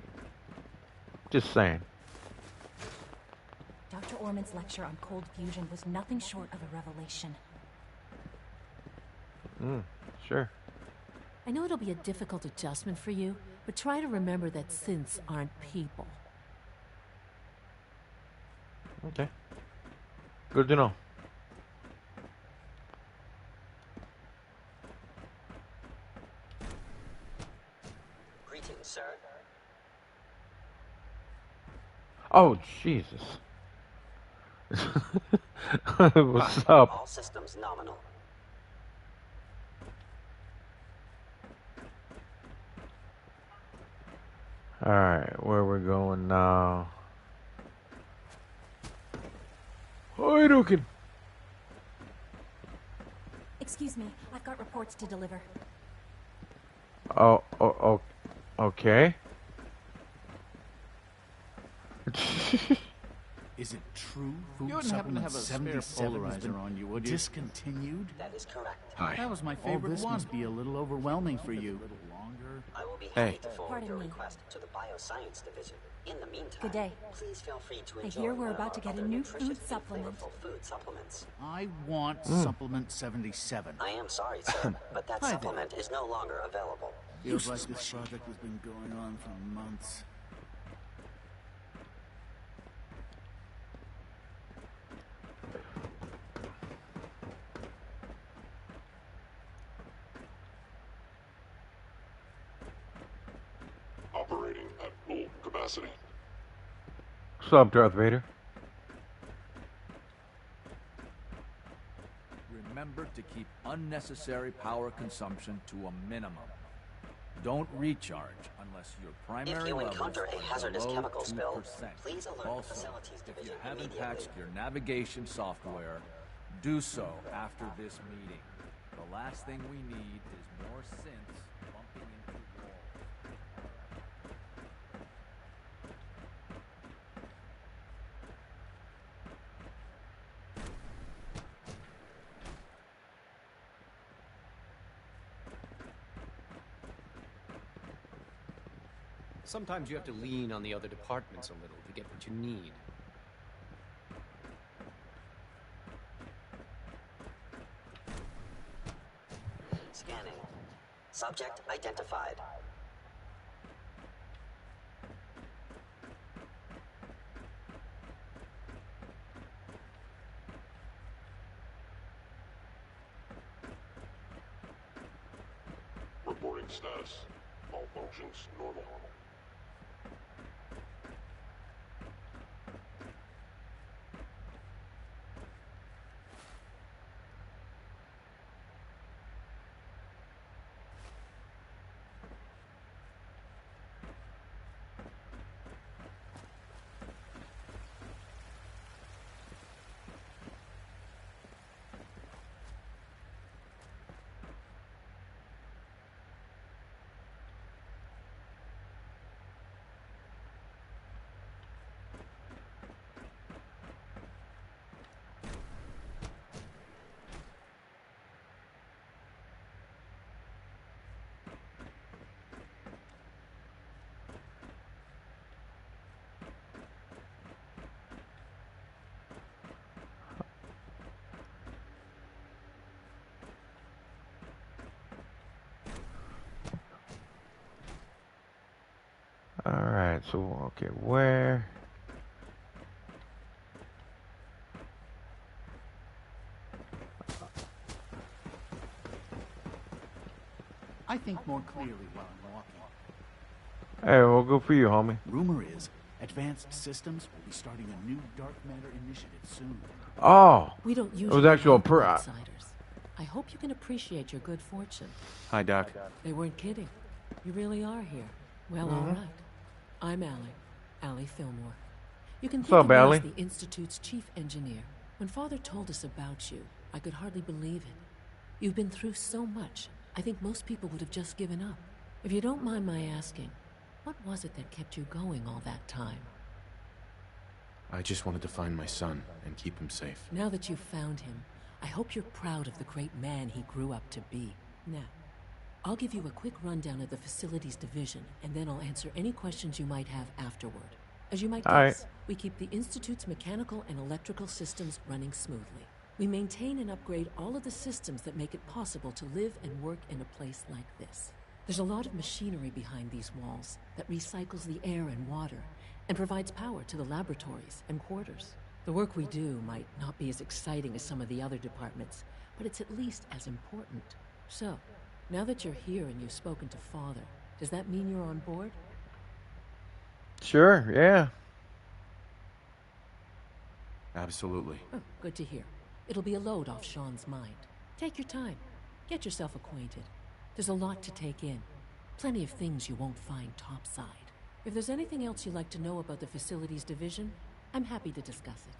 Just saying. Dr. Orman's lecture on cold fusion was nothing short of a revelation. Sure. I know it'll be a difficult adjustment for you, but try to remember that synths aren't people. Okay. Good to know. Greetings, sir. Oh, Jesus. What's up? All systems nominal. Alright, where we're going now? Hi, Dukin. Excuse me, I've got reports to deliver. Oh, okay. Is it true food You wouldn't happen to supplement have a 77 spare has polarizer been on you, would you? Discontinued? That is correct. Hi. That was my favorite this one. must Be a little overwhelming for you. I will be Hey. happy to forward your request to the Bioscience Division. In the meantime, Good day. please feel free to I enjoy hear we're one of about to our get a other new nutritious food and supplement. flavorful food supplements. I want supplement 77. I am sorry, sir, but that Hi there. supplement is no longer available. Feels like this project has been going on for months. Operating at full capacity. What's up, Darth Vader? Remember to keep unnecessary power consumption to a minimum. Don't recharge unless your primary If you levels encounter a are hazardous below chemical 2%. spill, please alert the Also, Facilities if you Division haven't immediately. patched your navigation software, do so after this meeting. The last thing we need is more synths bumping into walls. Sometimes you have to lean on the other departments a little to get what you need. Scanning. Subject identified. Reporting status. All functions normal. Alright, so, okay, where? I think more clearly while I'm walking. Hey, well, good for you, homie. Rumor is, Advanced Systems will be starting a new dark matter initiative soon. Oh, we don't it usually was actual help outsiders. I hope you can appreciate your good fortune. Hi, Doc. They weren't kidding. You really are here. Well, all right. I'm Allie Fillmore. You can think What's of up, me Allie? as the Institute's chief engineer. When Father told us about you, I could hardly believe it. You've been through so much, I think most people would have just given up. If you don't mind my asking, what was it that kept you going all that time? I just wanted to find my son and keep him safe. Now that you've found him, I hope you're proud of the great man he grew up to be. Now, I'll give you a quick rundown of the Facilities Division, and then I'll answer any questions you might have afterward. As you might guess, we keep the Institute's mechanical and electrical systems running smoothly. We maintain and upgrade all of the systems that make it possible to live and work in a place like this. There's a lot of machinery behind these walls that recycles the air and water and provides power to the laboratories and quarters. The work we do might not be as exciting as some of the other departments, but it's at least as important. So, now that you're here and you've spoken to Father, does that mean you're on board? Sure, yeah. Absolutely. Oh, good to hear. It'll be a load off Sean's mind. Take your time. Get yourself acquainted. There's a lot to take in. Plenty of things you won't find topside. If there's anything else you'd like to know about the Facilities Division, I'm happy to discuss it.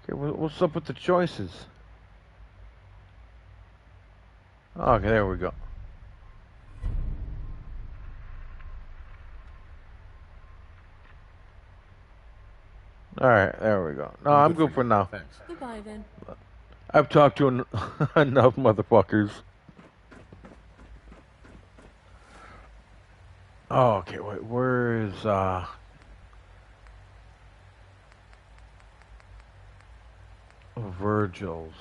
Okay, what's up with the choices? Okay, there we go. Alright, there we go. No, I'm good for now. Thanks. Goodbye, then. I've talked to enough motherfuckers. Oh, okay, wait, where is, Virgil's?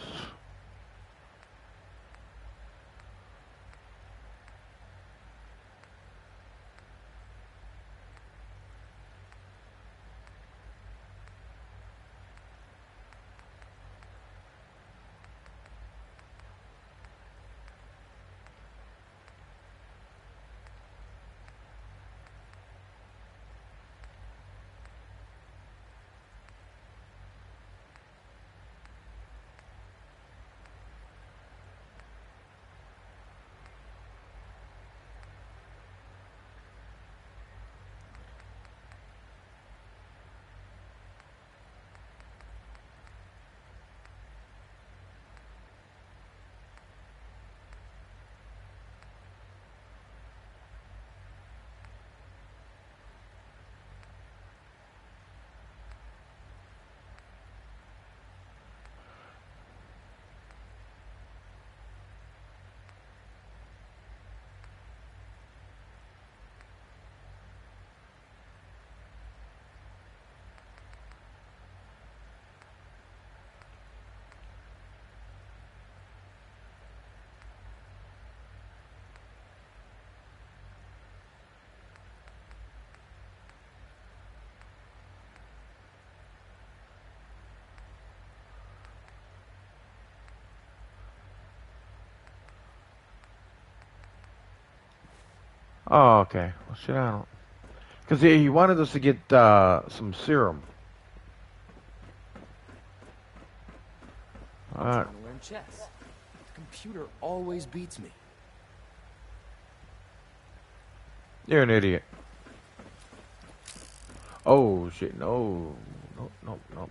Oh, okay. Well, shit, I don't... Because he wanted us to get, some serum. I'm trying to learn chess. The computer always beats me. You're an idiot. Oh, shit, no. No.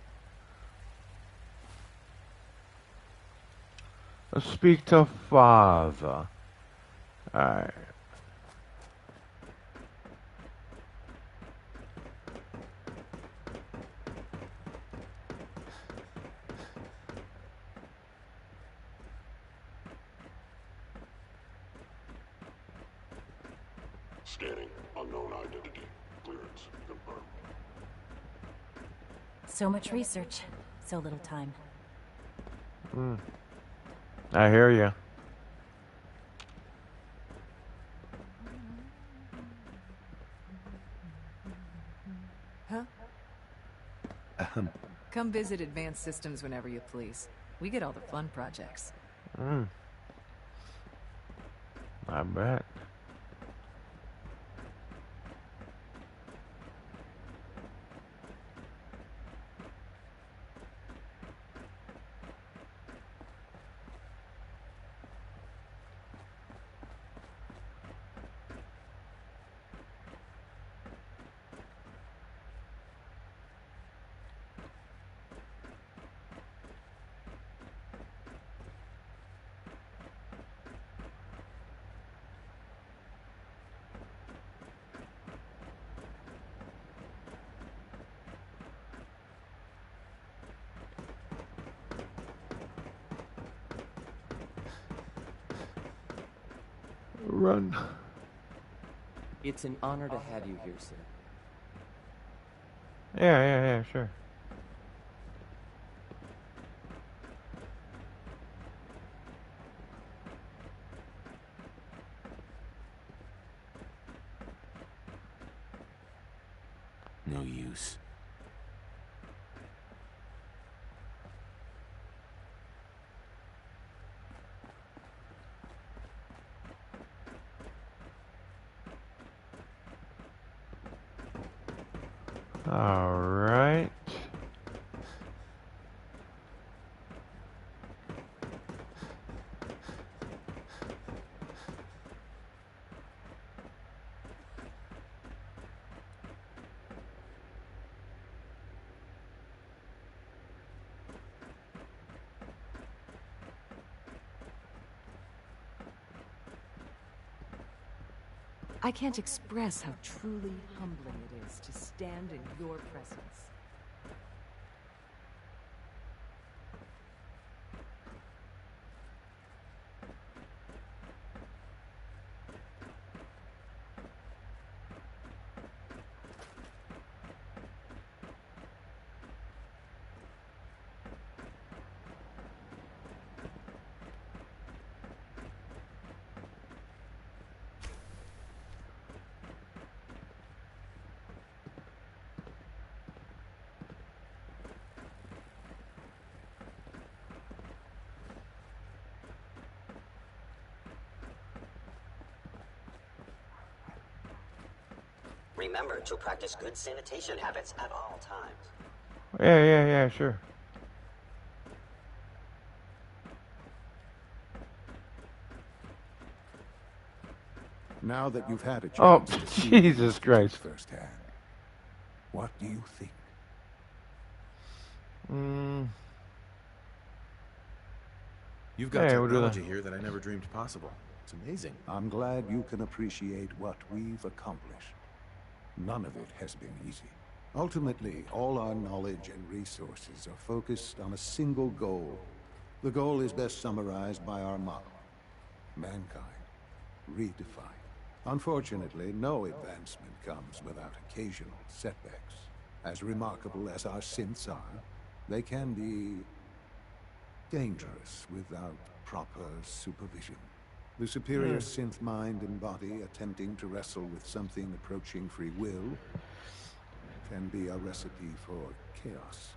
Let's speak to Father. Alright. Scanning. Unknown identity. Clearance confirmed. So much research, so little time. I hear you. Huh? Come visit Advanced Systems whenever you please. We get all the fun projects. I bet. Run. It's an honor to have you here, sir. Yeah, sure. No use. All right. I can't express how truly humbling it is to stand in your presence. Remember to practice good sanitation habits at all times. Yeah, sure. Now that you've had a chance Oh, to see Jesus the Christ. firsthand, what do you think? You've got Hey, we'll do technology that. here that I never dreamed possible. It's amazing. I'm glad you can appreciate what we've accomplished. None of it has been easy. Ultimately, all our knowledge and resources are focused on a single goal. The goal is best summarized by our motto: mankind, redefined. Unfortunately, no advancement comes without occasional setbacks. As remarkable as our synths are, they can be dangerous without proper supervision. The superior synth mind and body attempting to wrestle with something approaching free will can be a recipe for chaos.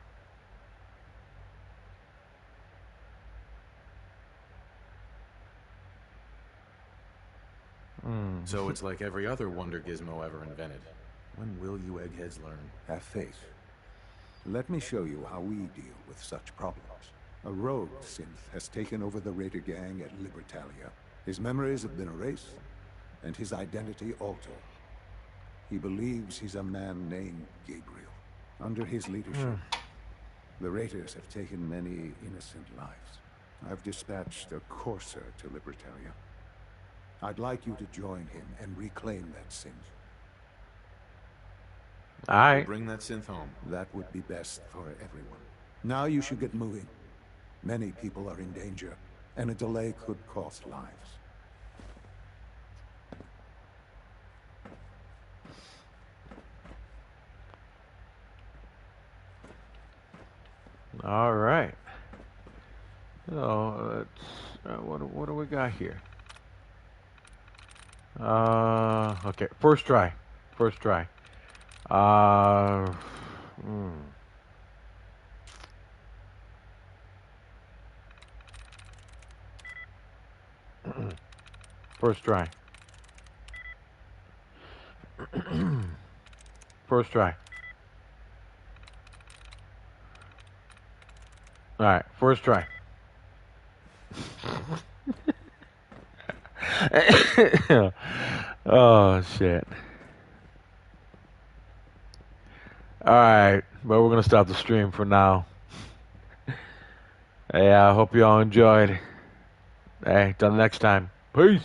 So it's like every other wonder gizmo ever invented. When will you eggheads learn? Have faith. Let me show you how we deal with such problems. A rogue synth has taken over the Raider gang at Libertalia. His memories have been erased, and his identity altered. He believes he's a man named Gabriel. Under his leadership, the Raiders have taken many innocent lives. I've dispatched a courser to Libertalia. I'd like you to join him and reclaim that synth. Alright. Bring that synth home. That would be best for everyone. Now you should get moving. Many people are in danger, and a delay could cost lives. All right. So let's. What do we got here? Okay. First try. First try. First try. First try. All right, first try. Oh shit. All right, but we're gonna stop the stream for now. Hey, I hope you all enjoyed. Hey, till next time. Peace.